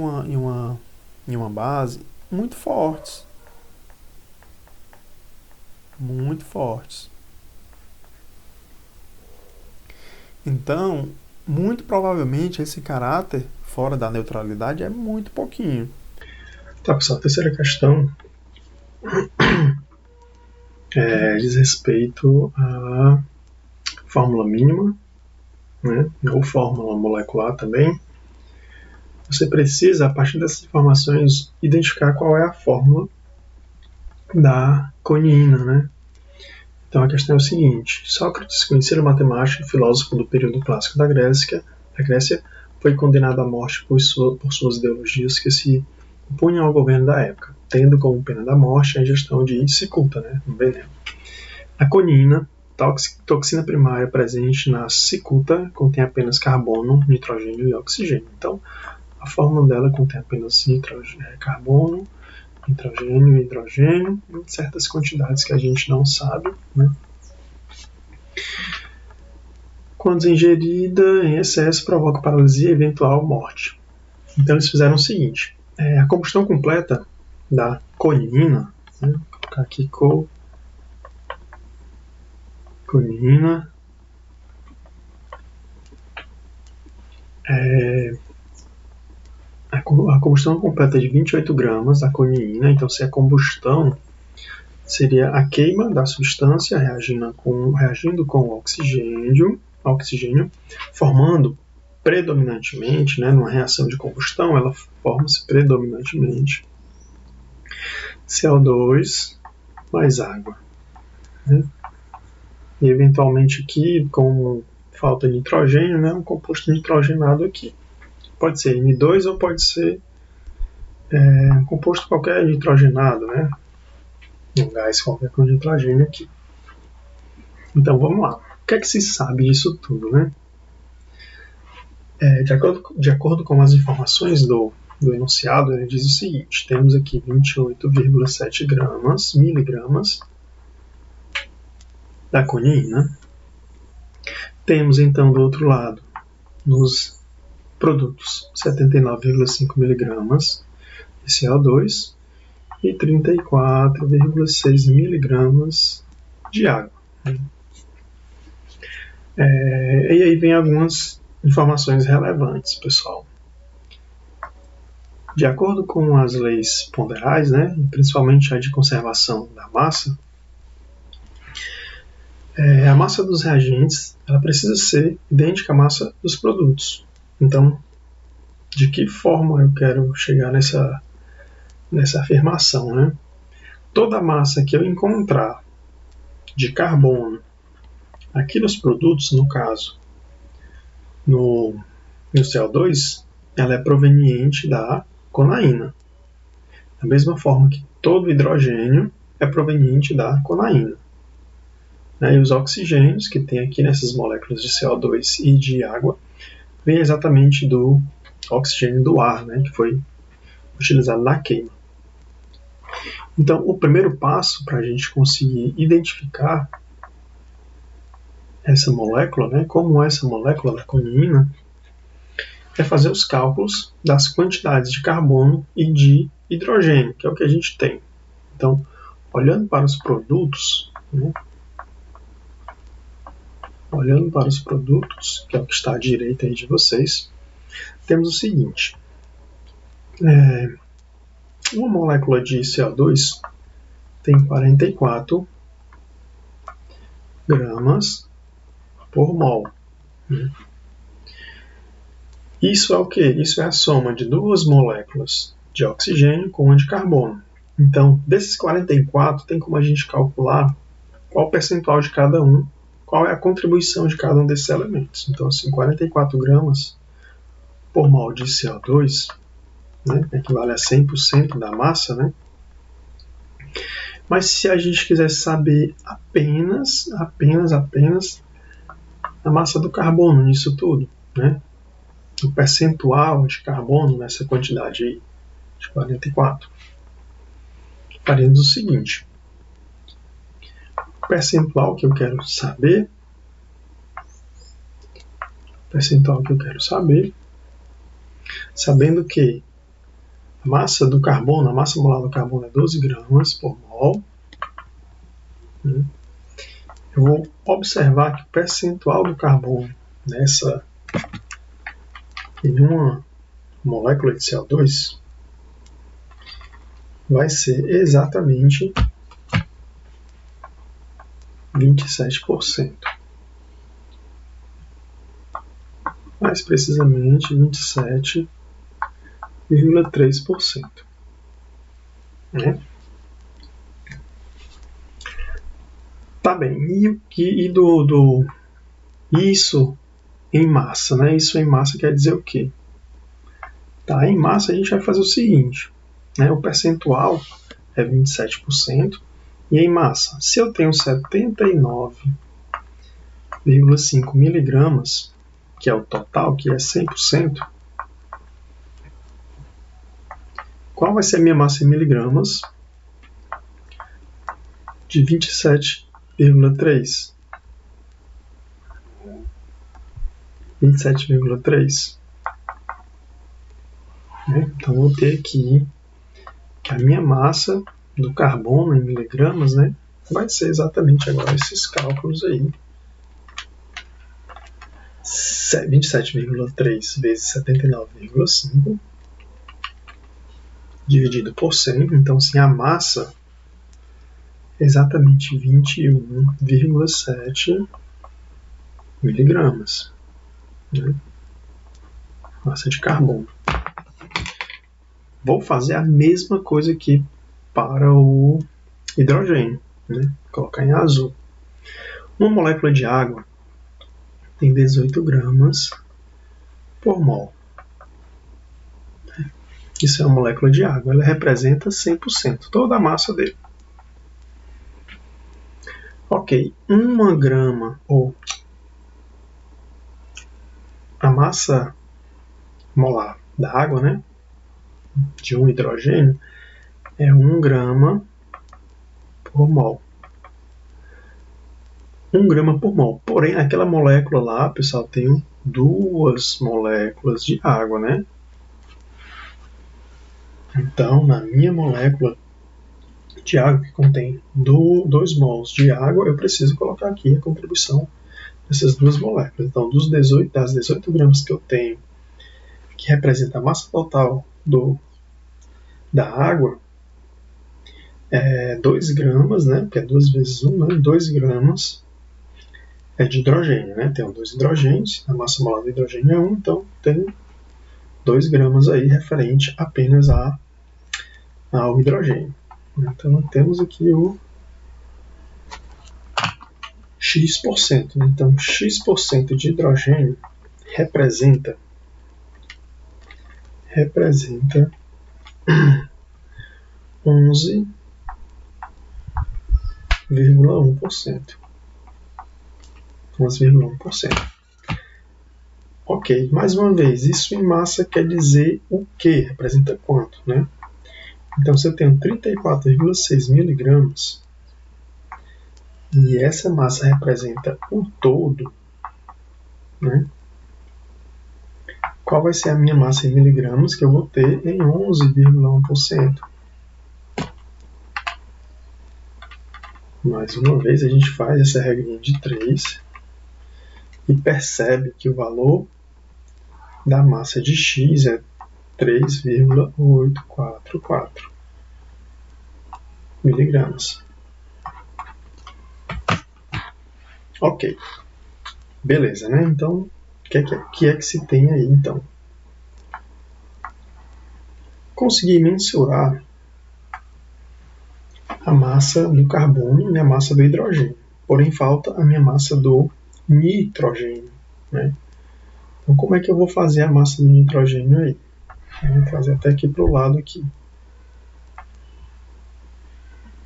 e uma base muito fortes. Então, muito provavelmente esse caráter fora da neutralidade é muito pouquinho. Tá, pessoal, a terceira questão diz respeito à fórmula mínima, né, ou fórmula molecular também. Você precisa, a partir dessas informações, identificar qual é a fórmula da coniina, né? Então a questão é o seguinte: Sócrates, conhecido matemático e filósofo do período clássico da Grécia, foi condenado à morte por suas ideologias que se opunham ao governo da época, tendo como pena da morte a ingestão de cicuta, né, um veneno. A coniina, toxina primária presente na cicuta, contém apenas carbono, nitrogênio e oxigênio. Então, a fórmula dela contém apenas carbono, nitrogênio e hidrogênio, em certas quantidades que a gente não sabe, né? Quando ingerida em excesso, provoca paralisia e eventual morte. Então eles fizeram o seguinte: a combustão completa da coniina, né? Vou colocar aqui coniina, a combustão completa é de 28 gramas da coniina. Então, se a combustão seria a queima da substância reagindo com o oxigênio, formando predominantemente, né, numa reação de combustão, ela forma-se predominantemente CO2 mais água, né? E eventualmente aqui, com falta de nitrogênio, né, um composto nitrogenado aqui. Pode ser N2 ou pode ser um composto qualquer nitrogenado, né? Um gás qualquer com nitrogênio aqui. Então vamos lá. O que é que se sabe disso tudo, né? De acordo com as informações do enunciado, ele diz o seguinte: temos aqui 28,7 miligramas da coniina. Temos então do outro lado, nos produtos, 79,5 miligramas de CO2 e 34,6 miligramas de água. E aí vem algumas informações relevantes, pessoal. De acordo com as leis ponderais, né, principalmente a de conservação da massa, a massa dos reagentes ela precisa ser idêntica à massa dos produtos. Então, de que forma eu quero chegar nessa afirmação, né? Toda massa que eu encontrar de carbono aqui nos produtos, no caso, no CO2, ela é proveniente da conaína. Da mesma forma que todo hidrogênio é proveniente da conaína. E os oxigênios que tem aqui nessas moléculas de CO2 e de água vem exatamente do oxigênio do ar, né, que foi utilizado na queima. Então, o primeiro passo para a gente conseguir identificar essa molécula, né, como essa molécula da coniina, é fazer os cálculos das quantidades de carbono e de hidrogênio, que é o que a gente tem. Então, olhando para os produtos, né, que é o que está à direita aí de vocês, temos o seguinte. Uma molécula de CO2 tem 44 gramas por mol. Isso é o que? Isso é a soma de duas moléculas de oxigênio com uma de carbono. Então, desses 44, tem como a gente calcular qual o percentual de cada um, qual é a contribuição de cada um desses elementos. Então, assim, 44 gramas por mol de CO2, né, equivale a 100% da massa, né? Mas se a gente quisesse saber apenas a massa do carbono nisso tudo, né? O percentual de carbono nessa quantidade aí, de 44, faremos o seguinte. O percentual que eu quero saber, sabendo que a massa do carbono, a massa molar do carbono é 12 gramas por mol, né? Eu vou observar que o percentual do carbono em uma molécula de CO2 vai ser exatamente 27%. Mais precisamente 27,3%. Né? Tá bem, isso em massa, né? Isso em massa quer dizer o quê? Tá, em massa a gente vai fazer o seguinte, né? O percentual é 27%, e em massa, se eu tenho 79,5 miligramas, que é o total, que é 100%, qual vai ser a minha massa em miligramas de 27,3? 27,3. Então, vou ter aqui que a minha massa do carbono em miligramas, né, vai ser exatamente agora esses cálculos aí. 27,3 vezes 79,5 dividido por 100. Então, assim, a massa é exatamente 21,7 miligramas. Né? Massa de carbono. Vou fazer a mesma coisa aqui para o hidrogênio, né? Vou colocar em azul. Uma molécula de água tem 18 gramas por mol. Isso é uma molécula de água, ela representa 100%, toda a massa dele. Ok, 1 grama, ou a massa molar da água, né, de um hidrogênio, é 1 grama por mol. 1 grama por mol. Porém, aquela molécula lá, pessoal, tem 2 moléculas de água, né? Então, na minha molécula de água, que contém 2 mols de água, eu preciso colocar aqui a contribuição dessas 2 moléculas. Então, das 18 gramas que eu tenho, que representa a massa total da água, 2 gramas, né? Que é 2 vezes 1, né? 2 gramas é de hidrogênio, né? Tem 2 hidrogênios, a massa molar do hidrogênio é 1, então tem 2 gramas aí referente apenas ao hidrogênio. Então temos aqui o X%. Né? Então X% de hidrogênio representa 11,1%. 11,1%. Ok, mais uma vez, isso em massa quer dizer o quê? Representa quanto, né? Então, se eu tenho 34,6 miligramas, e essa massa representa o todo, né? Qual vai ser a minha massa em miligramas que eu vou ter em 11,1%? Mais uma vez, a gente faz essa regrinha de 3 e percebe que o valor da massa de X é 3,844 miligramas. Ok, beleza, né? Então, o que é que se tem aí, então? Consegui mensurar a massa do carbono e a massa do hidrogênio, porém falta a minha massa do nitrogênio, né? Então, como é que eu vou fazer a massa do nitrogênio aí? Eu vou trazer até aqui para o lado aqui.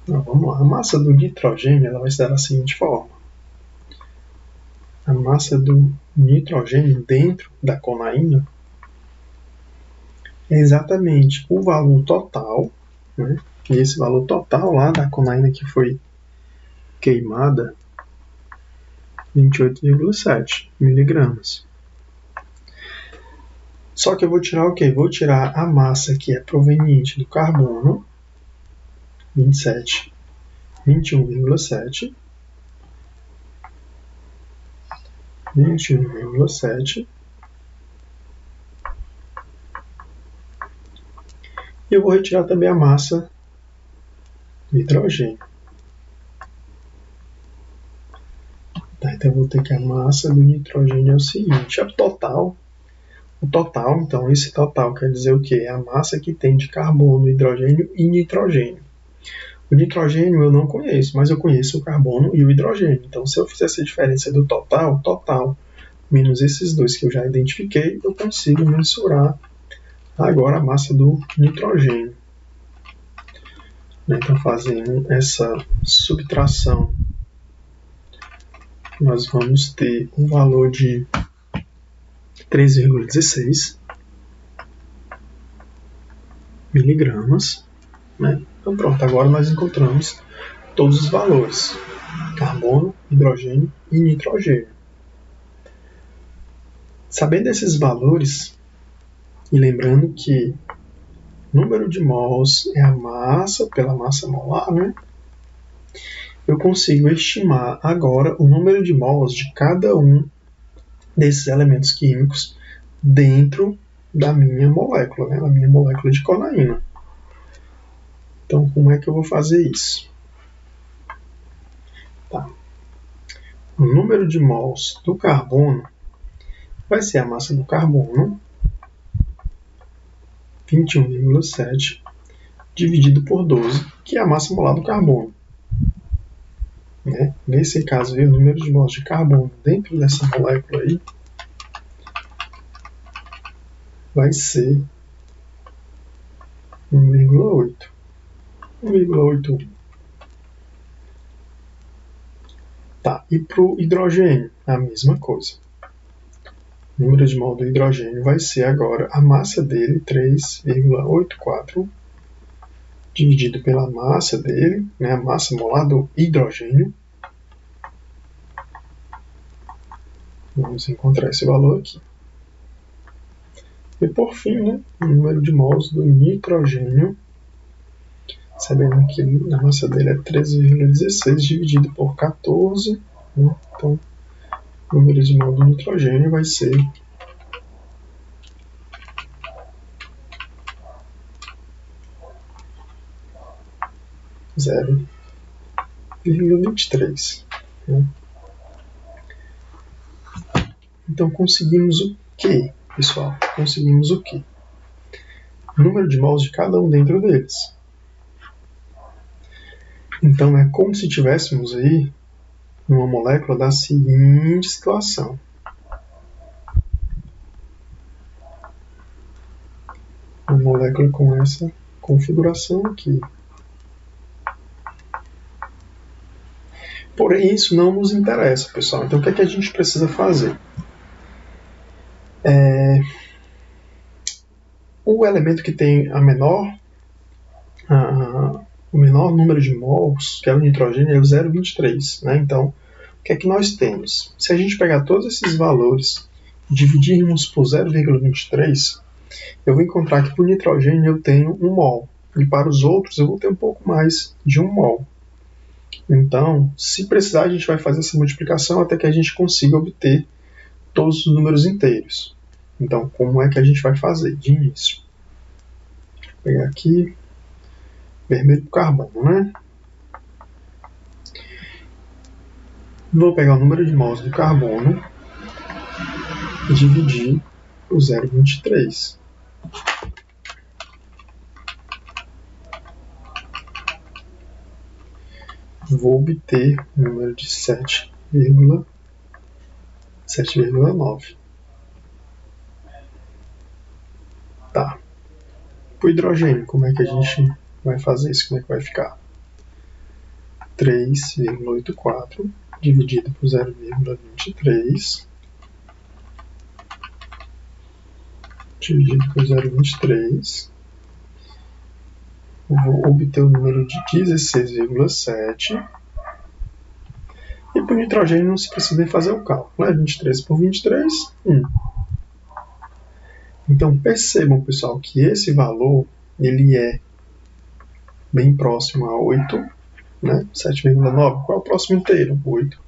Então, vamos lá. A massa do nitrogênio ela vai se dar da seguinte forma. A massa do nitrogênio dentro da conaína é exatamente o valor total, né? E esse valor total lá da conaína que foi queimada, 28,7 miligramas. Só que eu vou tirar o quê? Vou tirar a massa que é proveniente do carbono, 21,7. 21,7. E eu vou retirar também a massa do hidrogênio. Tá, então eu vou ter que a massa do nitrogênio é o seguinte, o total, então esse total quer dizer o quê? É a massa que tem de carbono, hidrogênio e nitrogênio. O nitrogênio eu não conheço, mas eu conheço o carbono e o hidrogênio. Então, se eu fizer essa diferença do total, menos esses dois que eu já identifiquei, eu consigo mensurar agora a massa do nitrogênio. Então, fazendo essa subtração, nós vamos ter um valor de 3,16 miligramas. Né? Então, pronto, agora nós encontramos todos os valores: carbono, hidrogênio e nitrogênio. Sabendo esses valores, e lembrando que número de mols é a massa pela massa molar, né? Eu consigo estimar agora o número de mols de cada um desses elementos químicos dentro da minha molécula, né? A minha molécula de conaína. Então, como é que eu vou fazer isso? Tá. O número de mols do carbono vai ser a massa do carbono, 21,7, dividido por 12, que é a massa molar do carbono. Né? Nesse caso, o número de mols de carbono dentro dessa molécula aí vai ser 1,8. 1,81. Tá, e para o hidrogênio, a mesma coisa. O número de mol do hidrogênio vai ser agora a massa dele, 3,84, dividido pela massa dele, né, a massa molar do hidrogênio. Vamos encontrar esse valor aqui. E por fim, né, o número de mols do nitrogênio, sabendo que a massa dele é 13,16 dividido por 14, né, então o número de mol do nitrogênio vai ser 0,23. Né? Então conseguimos o quê, pessoal? Conseguimos o quê? O número de mols de cada um dentro deles. Então é como se tivéssemos aí uma molécula da seguinte situação. Uma molécula com essa configuração aqui. Porém, isso não nos interessa, pessoal. Então, o que é que a gente precisa fazer? O elemento que tem o menor número de mols, que é o nitrogênio, é o 0,23. Né? Então, o que é que nós temos? Se a gente pegar todos esses valores e dividirmos por 0,23, eu vou encontrar que para o nitrogênio eu tenho 1 mol. E para os outros eu vou ter um pouco mais de 1 mol. Então, se precisar, a gente vai fazer essa multiplicação até que a gente consiga obter todos os números inteiros. Então, como é que a gente vai fazer? De início, vou pegar aqui vermelho para carbono, né? Vou pegar o número de mols do carbono e dividir por 0,23. Vou obter o número de 7,9. Tá. Para o hidrogênio, como é que a gente vai fazer isso? Como é que vai ficar? 3,84 dividido por 0,23 dividido por 0,23. Vou obter o número de 16,7. E para o nitrogênio não se precisa nem fazer o cálculo. 23 por 23, 1. Então percebam, pessoal, que esse valor ele é bem próximo a 8, né? 7,9. Qual é o próximo inteiro? 8.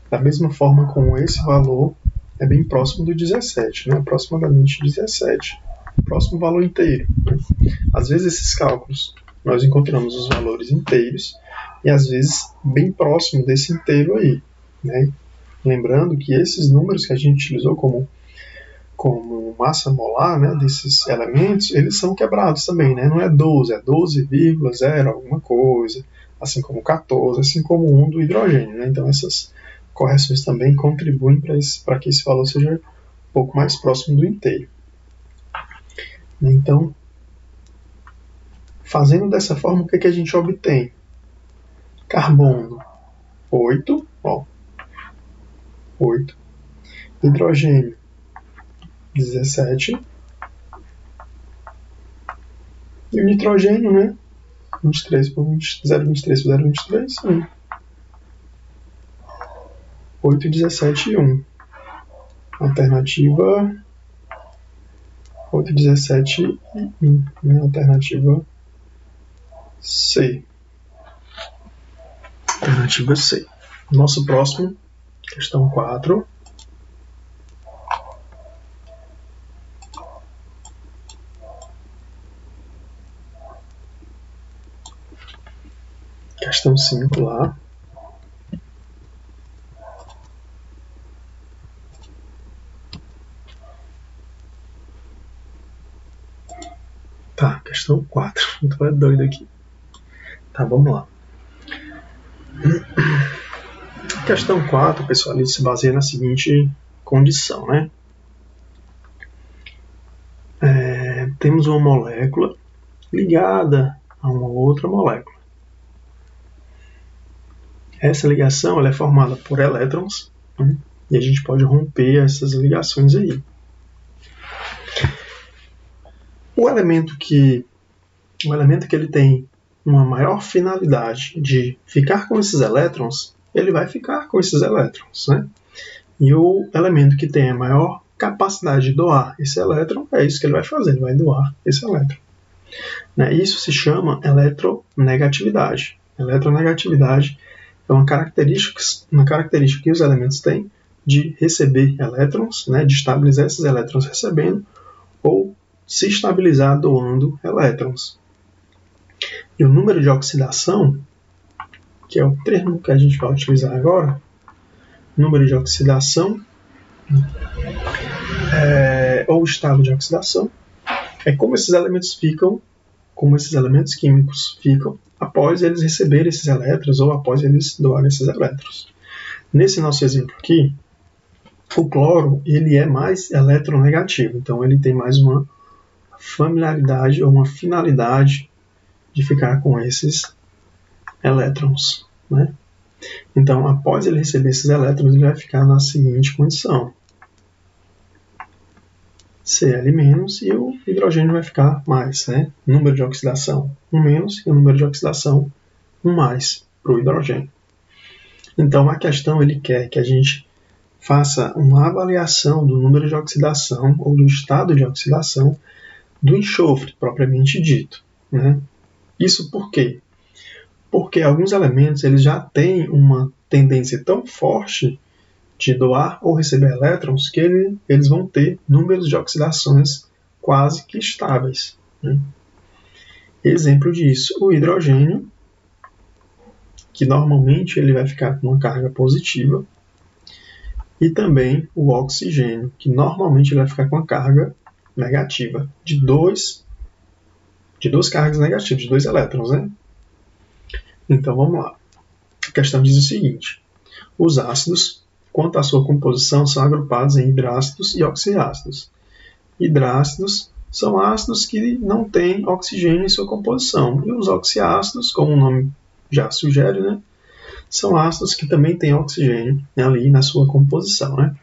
Da mesma forma como esse valor é bem próximo do 17, né? Aproximadamente 17. Próximo valor inteiro. Né? Às vezes esses cálculos nós encontramos os valores inteiros e às vezes bem próximo desse inteiro aí. Né? Lembrando que esses números que a gente utilizou como massa molar, né, desses elementos, eles são quebrados também, né? Não é 12, é 12,0 alguma coisa, assim como 14, assim como 1 do hidrogênio. Né? Então essas correções também contribuem para que esse valor seja um pouco mais próximo do inteiro. Então, fazendo dessa forma, o que a gente obtém? Carbono, 8, 8. Hidrogênio, 17. E o nitrogênio, né? 23 por 0,23 por 0,23, 1. 8, 17 e 1. Alternativa 8, 17 e 1. Né? Alternativa C. Alternativa C. Nosso próximo, questão 4. Questão 5 lá. Tá, questão 4. Tô é doido aqui. Tá, vamos lá. Questão 4, pessoal, ele se baseia na seguinte condição, né? Temos uma molécula ligada a uma outra molécula. Essa ligação ela é formada por elétrons, né? E a gente pode romper essas ligações aí. O elemento que ele tem uma maior finalidade de ficar com esses elétrons, ele vai ficar com esses elétrons, né? E o elemento que tem a maior capacidade de doar esse elétron, é isso que ele vai fazer, ele vai doar esse elétron. Né? Isso se chama eletronegatividade. Eletronegatividade é uma característica que os elementos têm de receber elétrons, né? De estabilizar esses elétrons recebendo, ou se estabilizar doando elétrons. E o número de oxidação, que é o termo que a gente vai utilizar agora, número de oxidação, ou estado de oxidação, é como esses elementos ficam, como esses elementos químicos ficam após eles receberem esses elétrons ou após eles doarem esses elétrons. Nesse nosso exemplo aqui, o cloro ele é mais eletronegativo, então ele tem mais uma familiaridade ou uma finalidade de ficar com esses elétrons, né? Então, após ele receber esses elétrons, ele vai ficar na seguinte condição. Cl- e o hidrogênio vai ficar mais, né? Número de oxidação 1- e o número de oxidação 1+ para o hidrogênio. Então a questão ele quer que a gente faça uma avaliação do número de oxidação ou do estado de oxidação do enxofre propriamente dito, né? Isso por quê? Porque alguns elementos eles já têm uma tendência tão forte de doar ou receber elétrons que eles vão ter números de oxidações quase que estáveis, né? Exemplo disso, o hidrogênio, que normalmente ele vai ficar com uma carga positiva, e também o oxigênio, que normalmente ele vai ficar com uma carga negativa, de duas cargas negativas, de 2 elétrons, né? Então vamos lá. A questão diz o seguinte: os ácidos, quanto à sua composição, são agrupados em hidrácidos e oxiácidos. Hidrácidos são ácidos que não têm oxigênio em sua composição, e os oxiácidos, como o nome já sugere, né, são ácidos que também têm oxigênio ali na sua composição, né?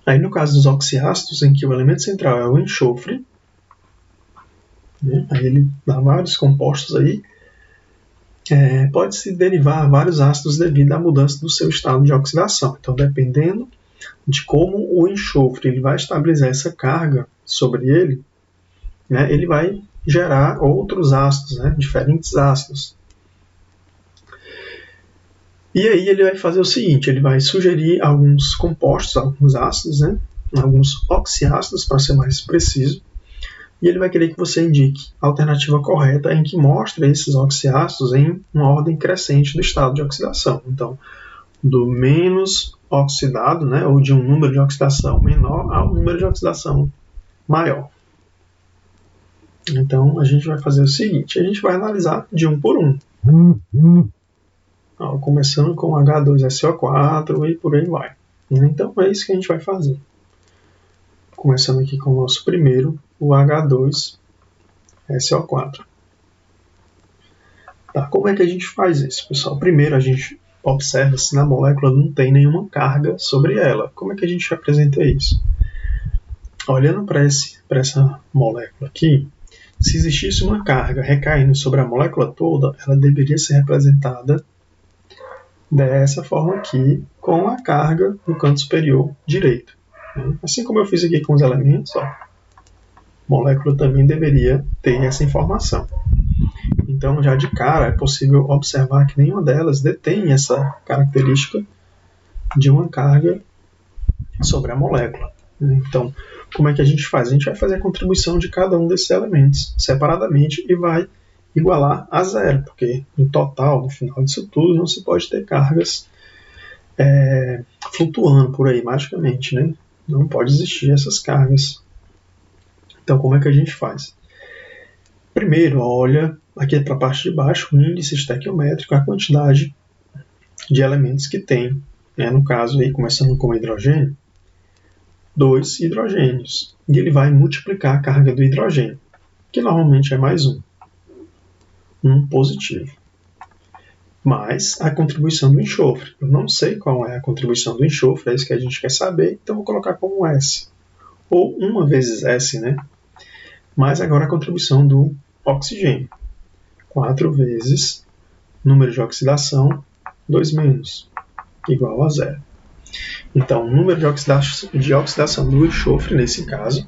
Aí no caso dos oxiácidos, em que o elemento central é o enxofre, né, aí ele dá vários compostos aí, pode-se derivar vários ácidos devido à mudança do seu estado de oxidação. Então, dependendo de como o enxofre ele vai estabilizar essa carga sobre ele, né, ele vai gerar outros ácidos, né, diferentes ácidos. E aí ele vai fazer o seguinte, ele vai sugerir alguns compostos, alguns ácidos, né, alguns oxiácidos para ser mais preciso, e ele vai querer que você indique a alternativa correta em que mostra esses oxiácidos em uma ordem crescente do estado de oxidação. Então, do menos oxidado, né, ou de um número de oxidação menor ao número de oxidação maior. Então, a gente vai fazer o seguinte, a gente vai analisar de um por um. Começando com H2SO4 e por aí vai. Então, é isso que a gente vai fazer. Começando aqui com o nosso primeiro, o H2SO4. Tá, como é que a gente faz isso, pessoal? Primeiro, a gente observa se na molécula não tem nenhuma carga sobre ela. Como é que a gente representa isso? Olhando para essa molécula aqui, se existisse uma carga recaindo sobre a molécula toda, ela deveria ser representada dessa forma aqui, com a carga no canto superior direito. Assim como eu fiz aqui com os elementos, a molécula também deveria ter essa informação. Então, já de cara, é possível observar que nenhuma delas detém essa característica de uma carga sobre a molécula. Então, como é que a gente faz? A gente vai fazer a contribuição de cada um desses elementos separadamente e vai igualar a zero, porque no total, no final disso tudo, não se pode ter cargas flutuando por aí magicamente, né? Não pode existir essas cargas. Então, como é que a gente faz? Primeiro, olha aqui para a parte de baixo, o índice estequiométrico, a quantidade de elementos que tem. No caso, aí, começando com o hidrogênio, 2 hidrogênios. E ele vai multiplicar a carga do hidrogênio, que normalmente é mais um positivo. Mais a contribuição do enxofre. Eu não sei qual é a contribuição do enxofre, é isso que a gente quer saber, então vou colocar como S. Ou 1 vezes S, né? Mais agora a contribuição do oxigênio. 4 vezes número de oxidação, 2-, igual a 0. Então, o número de oxidação do enxofre, nesse caso,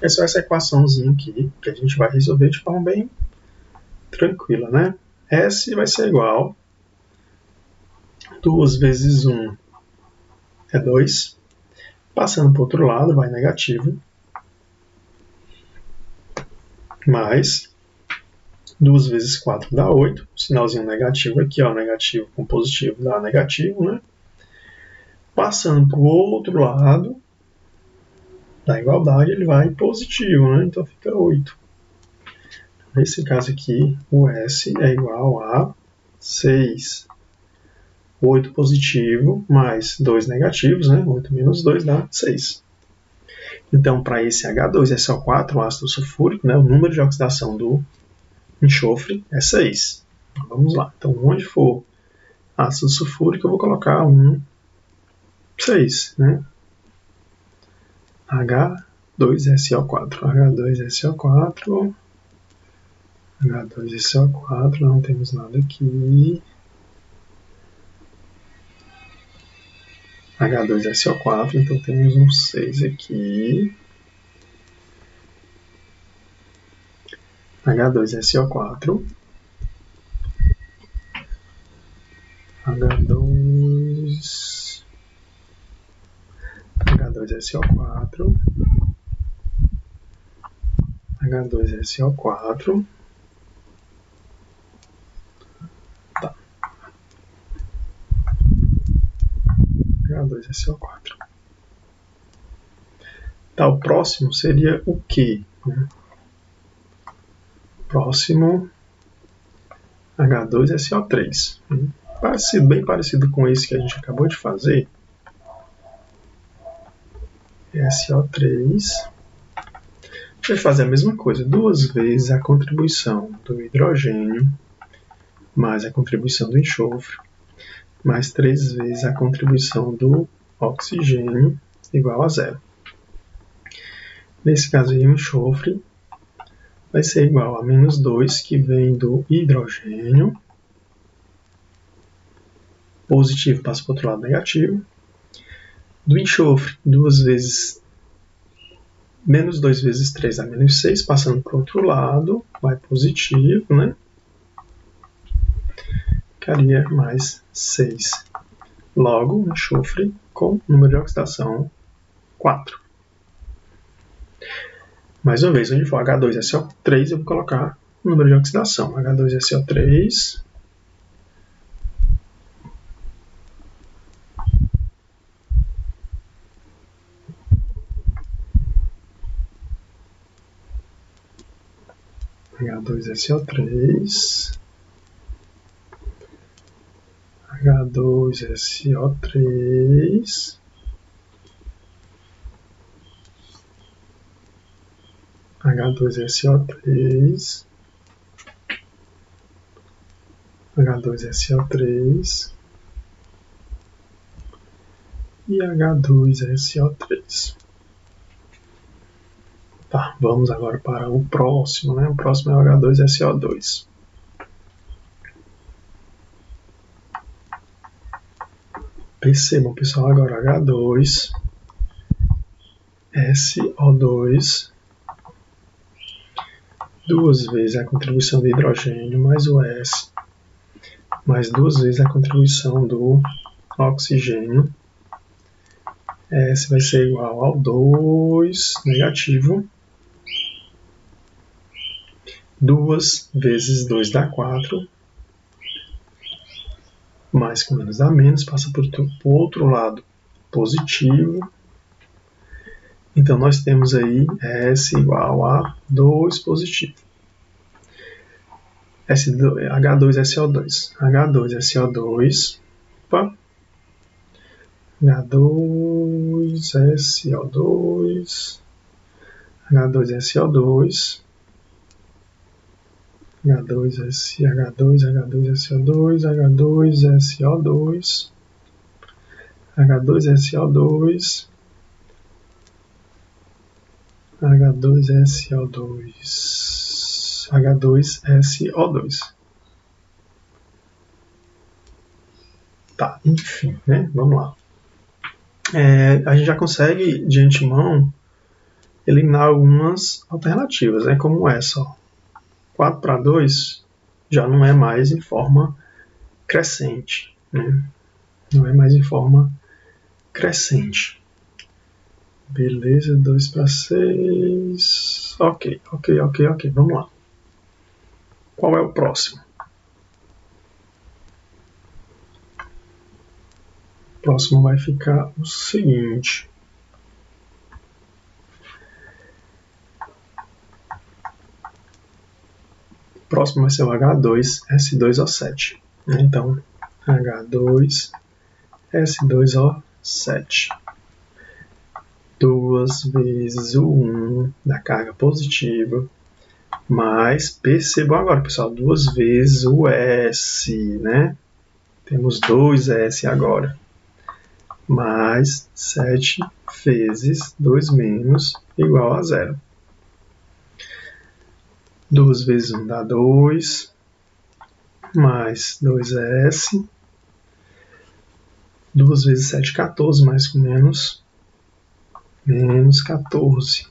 é só essa equaçãozinha aqui, que a gente vai resolver de forma bem tranquila, né? S vai ser igual 2 vezes 1 é 2. Passando para o outro lado, vai negativo. Mais 2 vezes 4 dá 8. Sinalzinho negativo aqui, ó, negativo com positivo dá negativo, né? Passando para o outro lado da igualdade, ele vai positivo, né? Então fica 8. Nesse caso aqui, o S é igual a 6. 8 positivo mais 2 negativos, né? 8 menos 2 dá 6. Então, para esse H2SO4, o ácido sulfúrico, né, o número de oxidação do enxofre é 6. Vamos lá. Então, onde for ácido sulfúrico, eu vou colocar 6, né? H2SO4, H2SO4, H2SO4, não temos nada aqui. H2SO4, então temos um 6 aqui. H2SO4. H2SO4. H2SO4. Tá. H2SO4. Tá, o próximo seria o quê? Próximo, H2SO3. Bem parecido com esse que a gente acabou de fazer. SO3. Vai fazer a mesma coisa, 2 vezes a contribuição do hidrogênio mais a contribuição do enxofre, mais 3 vezes a contribuição do oxigênio, igual a 0. Nesse caso aí, o enxofre vai ser igual a menos 2, que vem do hidrogênio. Positivo passa para o outro lado, negativo. Do enxofre, 2 vezes menos 2 vezes 3 dá menos 6, passando para o outro lado, vai positivo, né? Ficaria mais 6. Logo, enxofre com número de oxidação 4. Mais uma vez, onde for H2SO3, eu vou colocar o número de oxidação. H2SO3. H2SO3. H2SO3. H2SO3. H2SO3. E H2SO3. Tá, vamos agora para o próximo, né? O próximo é o H2SO2. Percebam, pessoal, agora H2SO2, 2 vezes a contribuição do hidrogênio mais o S, mais 2 vezes a contribuição do oxigênio. S vai ser igual ao 2 negativo. 2 vezes 2 dá 4. Mais com menos dá menos, passa por outro lado positivo. Então, nós temos aí S igual a 2 positivo. H2SO2. H2SO2. Opa. H2SO2. H2SO2. H2SO2, H2SO2, H2SO2, H2SO2, H2SO2, H2SO2. Tá, enfim, né? Vamos lá. A gente já consegue, de antemão, eliminar algumas alternativas, né? Como essa, ó. 4:2 já não é mais em forma crescente, né? Não é mais em forma crescente. Beleza, 2:6. Ok. Vamos lá. Qual é o próximo? O próximo vai ficar o seguinte. O próximo vai ser o H2S2O7. Então, H2S2O7. 2 vezes o 1 da carga positiva, mais, percebam agora, pessoal, 2 vezes o S, né? Temos 2S agora. Mais 7 vezes 2 menos igual a 0. 2 vezes 1 dá 2, mais 2s. 2 vezes 7, 14, mais com menos 14.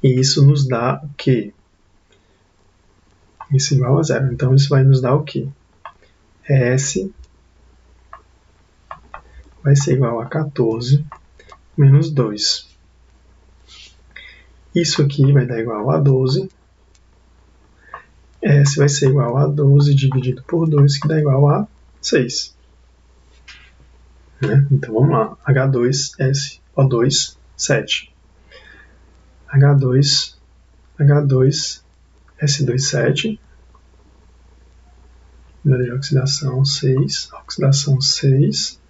E isso nos dá o quê? Isso igual a 0. Então, isso vai nos dar o quê? S vai ser igual a 14 menos 2. Isso aqui vai dar igual a 12. S vai ser igual a 12 dividido por 2, que dá igual a 6. Né? Então, vamos lá. H2SO2, 7. H2S2, 7. Número de oxidação 6. Oxidação 6.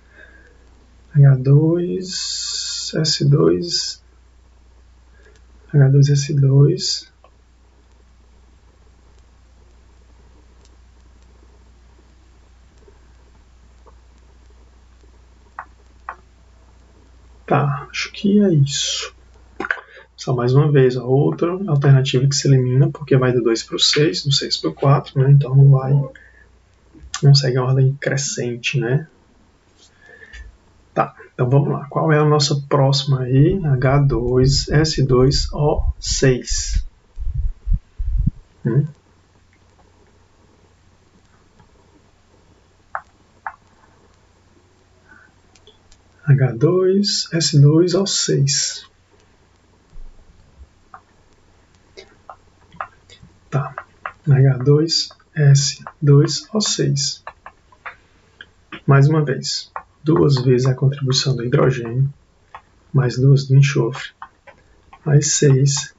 H2S2. H2S2. Tá, acho que é isso. Só mais uma vez, a outra alternativa que se elimina, porque vai do 2 para o 6, do 6 para o 4, né? Então não segue a ordem crescente, né? Tá, então vamos lá. Qual é a nossa próxima aí? H2S2O6. H2S2O6. Tá, H2S2O6. Mais uma vez, 2 vezes a contribuição do hidrogênio, mais 2 do enxofre, mais 6,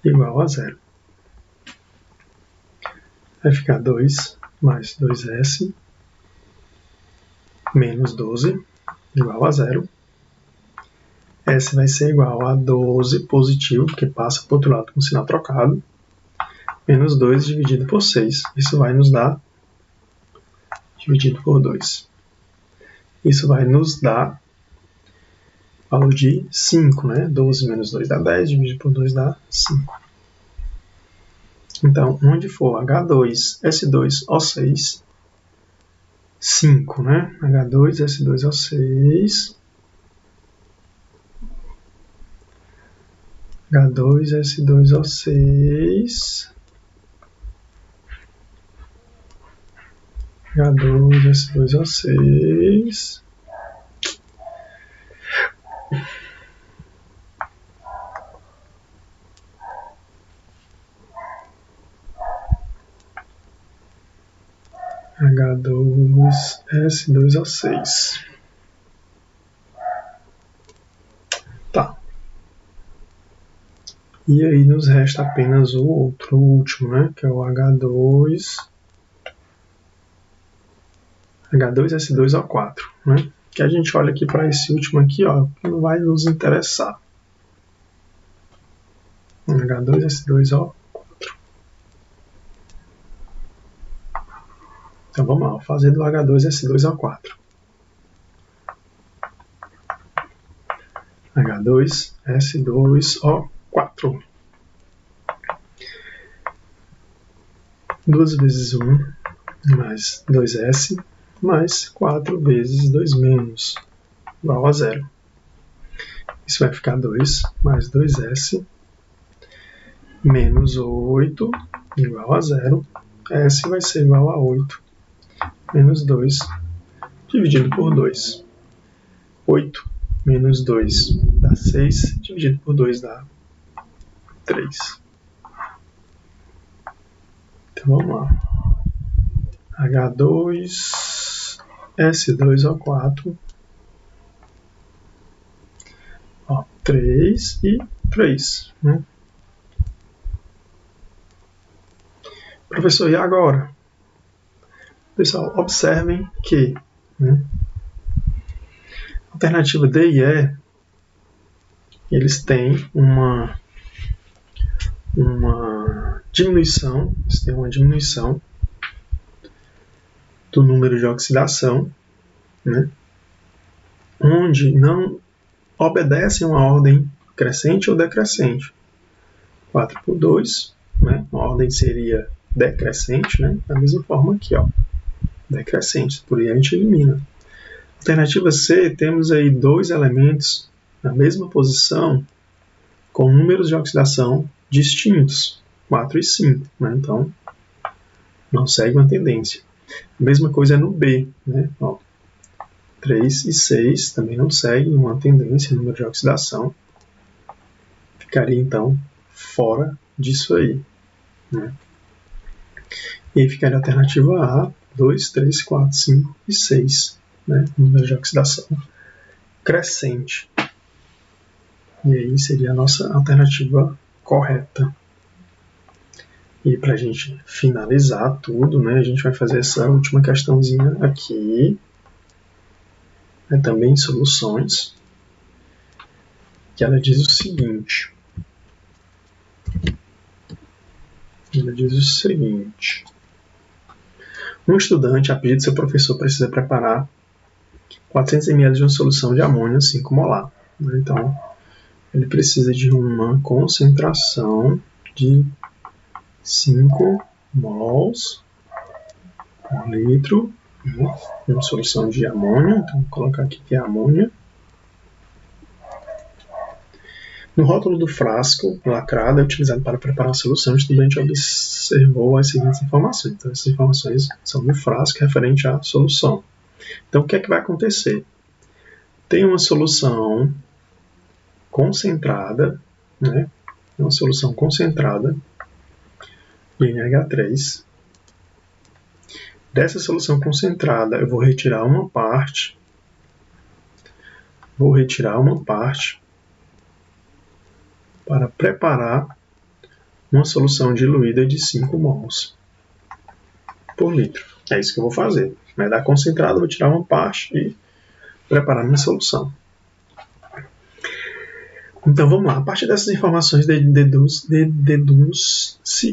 igual a 0. Vai ficar 2 mais 2S, menos 12, igual a 0. S vai ser igual a 12 positivo, porque passa para o outro lado com o sinal trocado, menos 2 dividido por 6. Isso vai nos dar, dividido por 2. Isso vai nos dar valor de 5, né? 12 menos 2 dá 10, dividido por 2 dá 5. Então, onde for H2S2O6, 5, né? H2S2O6, H2S2O6, H2S2O6, H2S2O6. Tá. E aí nos resta apenas o outro, o último, né? Que é o H2S2O4, né? Que a gente olha aqui para esse último aqui, ó, que não vai nos interessar. H2S2O4. Então vamos lá, vou fazer do H2S2O4. H2S2O4. 2 vezes 1 mais 2S mais 4 vezes 2 menos, igual a 0. Isso vai ficar 2 mais 2S menos 8 igual a 0. S vai ser igual a 8 menos 2 dividido por 2. 8 menos 2 dá 6, dividido por 2 dá 3. Então vamos lá. H2S2O4. 3 e 3. Né? Professor, e agora? Pessoal, observem que alternativa D e E, eles têm uma diminuição, do número de oxidação, né? onde não obedecem uma ordem crescente ou decrescente. 4 por 2, né? A ordem seria decrescente, né? Da mesma forma aqui, ó, decrescente, por aí a gente elimina. Alternativa C, temos aí 2 elementos na mesma posição com números de oxidação distintos, 4 e 5, né? Então, não segue uma tendência. A mesma coisa é no B, né? Ó, 3 e 6 também não seguem uma tendência, número de oxidação. Ficaria, então, fora disso aí, né? E aí ficaria a alternativa A, 2, 3, 4, 5 e 6, né? Número de oxidação crescente. E aí seria a nossa alternativa correta. E para a gente finalizar tudo, né, a gente vai fazer essa última questãozinha aqui. É também soluções. Que ela diz o seguinte. Um estudante, a pedido do seu professor, precisa preparar 400 ml de uma solução de amônia 5 molar. Então, ele precisa de uma concentração de 5 mols por litro, né, uma solução de amônia. Então, vou colocar aqui que é amônia. No rótulo do frasco lacrado é utilizado para preparar a solução. O estudante observou as seguintes informações. Então, essas informações são do frasco referente à solução. Então, o que é que vai acontecer? Tem uma solução concentrada, né? Uma solução concentrada de NH3. Dessa solução concentrada, eu vou retirar uma parte. Para preparar uma solução diluída de 5 mols por litro. É isso que eu vou fazer. Vai dar concentrado, vou tirar uma parte e preparar minha solução. Então vamos lá. A partir dessas informações deduz-se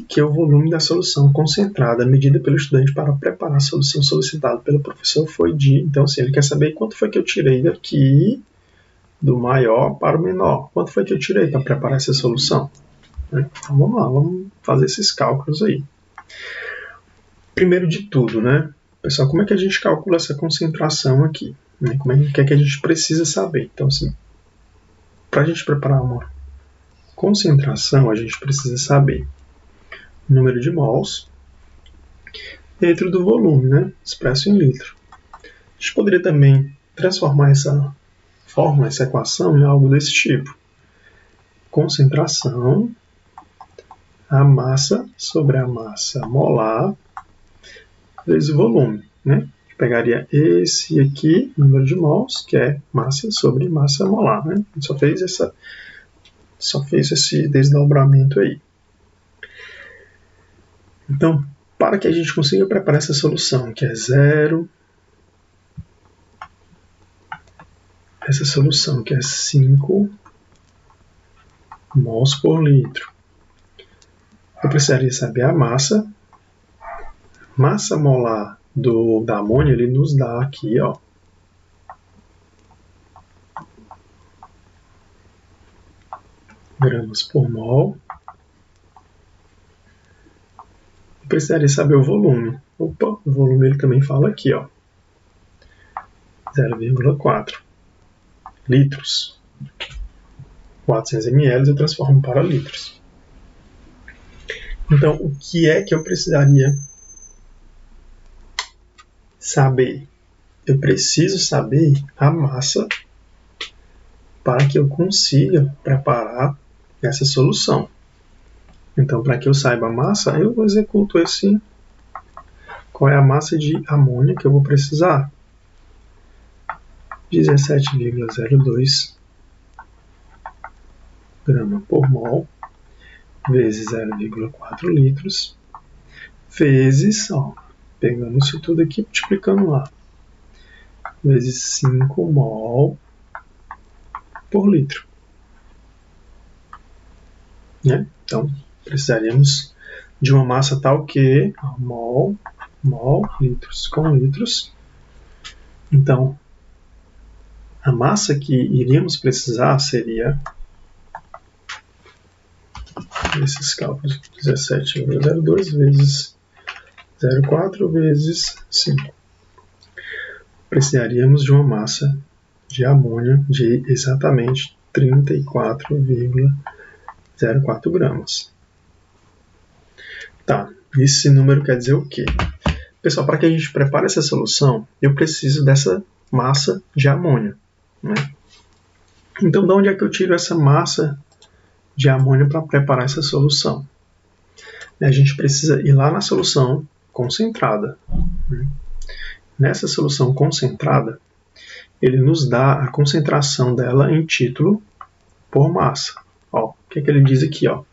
que o volume da solução concentrada medida pelo estudante para preparar a solução solicitada pelo professor foi de... Então, assim, ele quer saber quanto foi que eu tirei daqui do maior para o menor. Quanto foi que eu tirei para preparar essa solução? Então vamos lá, vamos fazer esses cálculos aí. Primeiro de tudo, né? Pessoal, como é que a gente calcula essa concentração aqui? Né? O que é que a gente precisa saber? Então, assim, para a gente preparar uma concentração, a gente precisa saber o número de mols dentro do volume, né? Expresso em litro. A gente poderia também transformar essa fórmula, essa equação, em algo desse tipo. Concentração, a massa sobre a massa molar, vezes o volume, né? Pegaria esse aqui, número de mols, que é massa sobre massa molar, né? A gente só fez esse desdobramento aí. Então, para que a gente consiga preparar essa solução, que é 0, essa solução que é 5 mols por litro, eu precisaria saber a massa. Massa molar da amônia, ele nos dá aqui, ó, gramas por mol. Eu precisaria saber o volume. Opa, o volume ele também fala aqui, ó, 0,4 litros. 400 ml eu transformo para litros. Então, o que é que eu precisaria saber? Eu preciso saber a massa para que eu consiga preparar essa solução. Então, para que eu saiba a massa, eu executo qual é a massa de amônia que eu vou precisar? 17,02 grama por mol vezes 0,4 litros vezes, ó, pegando isso tudo aqui, multiplicando lá, vezes 5 mol por litro. Né? Então, precisaríamos de uma massa tal que mol, litros com litros. Então, a massa que iríamos precisar seria esses cálculos, 17,02 vezes 0,4 vezes 5. Precisaríamos de uma massa de amônio de exatamente 34,04 gramas. Tá, esse número quer dizer o quê? Pessoal, para que a gente prepare essa solução, eu preciso dessa massa de amônio, né? Então, de onde é que eu tiro essa massa de amônio para preparar essa solução? A gente precisa ir lá na solução concentrada, né? Nessa solução concentrada, ele nos dá a concentração dela em título por massa. Ó, o que ele diz aqui? Ó?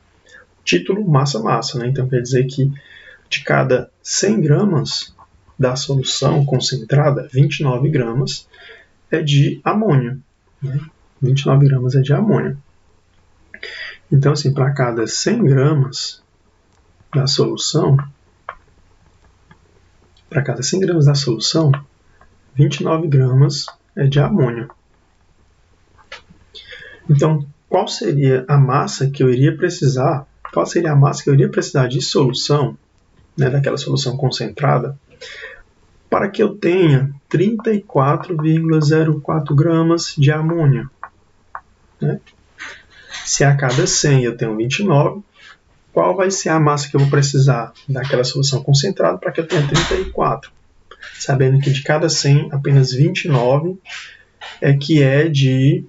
Título, massa, massa. Né? Então, quer dizer que de cada 100 gramas da solução concentrada, 29 gramas é de amônio. Né? 29 gramas é de amônio. Então, assim, para cada 100 gramas da solução, 29 gramas é de amônio. Então, qual seria a massa que eu iria precisar? Qual seria a massa que eu iria precisar de solução, né, daquela solução concentrada, para que eu tenha 34,04 gramas de amônio? Né? Se a cada 100 eu tenho 29, qual vai ser a massa que eu vou precisar daquela solução concentrada para que eu tenha 34? Sabendo que de cada 100, apenas 29 é que é de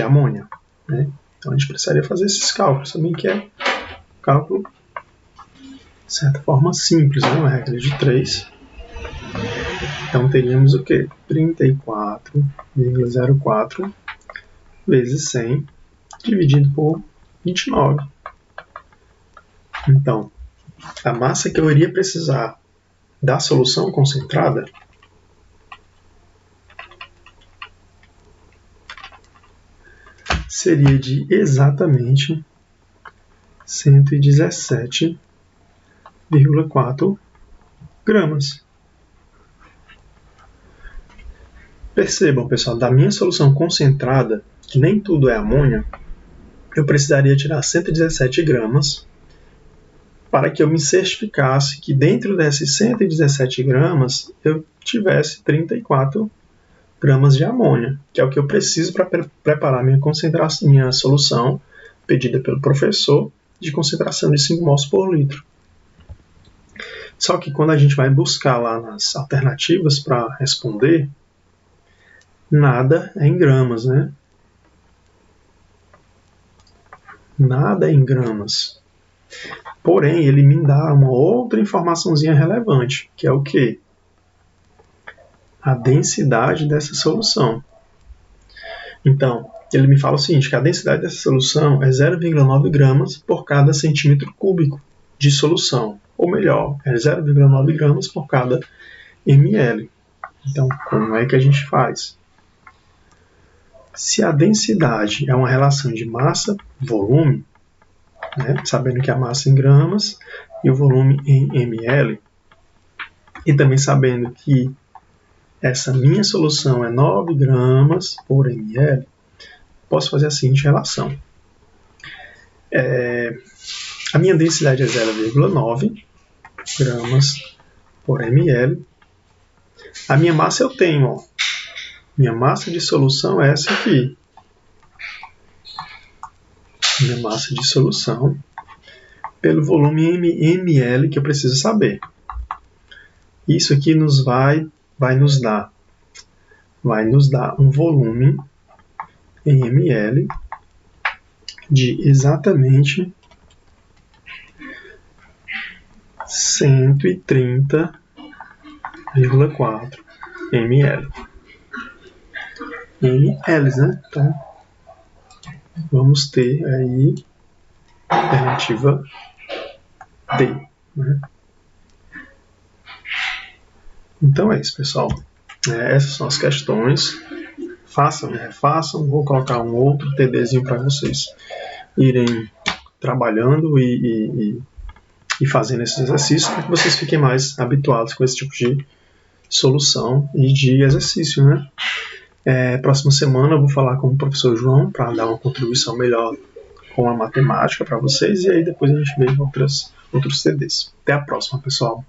amônio. Né? Então a gente precisaria fazer esses cálculos também, que é cálculo, de certa forma, simples, né? Uma regra de 3. Então teríamos o quê? 34,04 vezes 100 dividido por 29. Então, a massa que eu iria precisar da solução concentrada seria de exatamente 117,4 gramas. Percebam, pessoal, da minha solução concentrada, que nem tudo é amônio, eu precisaria tirar 117 gramas para que eu me certificasse que dentro desses 117 gramas eu tivesse 34 gramas de amônio, que é o que eu preciso para preparar minha solução pedida pelo professor de concentração de 5 mols por litro. Só que quando a gente vai buscar lá nas alternativas para responder, nada é em gramas, né? Nada é em gramas. Porém, ele me dá uma outra informaçãozinha relevante, que é o quê? A densidade dessa solução. Então, ele me fala o seguinte, que a densidade dessa solução é 0,9 gramas por cada centímetro cúbico de solução. Ou melhor, é 0,9 gramas por cada ml. Então, como é que a gente faz? Se a densidade é uma relação de massa-volume, né, sabendo que a massa em gramas e o volume em ml, e também sabendo que essa minha solução é 9 gramas por ml, posso fazer a seguinte relação. A minha densidade é 0,9 gramas por ml. A minha massa eu tenho, ó. Minha massa de solução é essa aqui. Minha massa de solução pelo volume em ml que eu preciso saber. Isso aqui vai nos dar um volume em ml de exatamente 130,4 ml. ml, né? Então, vamos ter aí a alternativa D. Né? Então é isso, pessoal. Essas são as questões. Façam e refaçam. Vou colocar um outro TDzinho para vocês irem trabalhando e fazendo esses exercícios para que vocês fiquem mais habituados com esse tipo solução e de exercício, né? Próxima semana eu vou falar com o professor João para dar uma contribuição melhor com a matemática para vocês, e aí depois a gente vê outros CDs. Até a próxima, pessoal!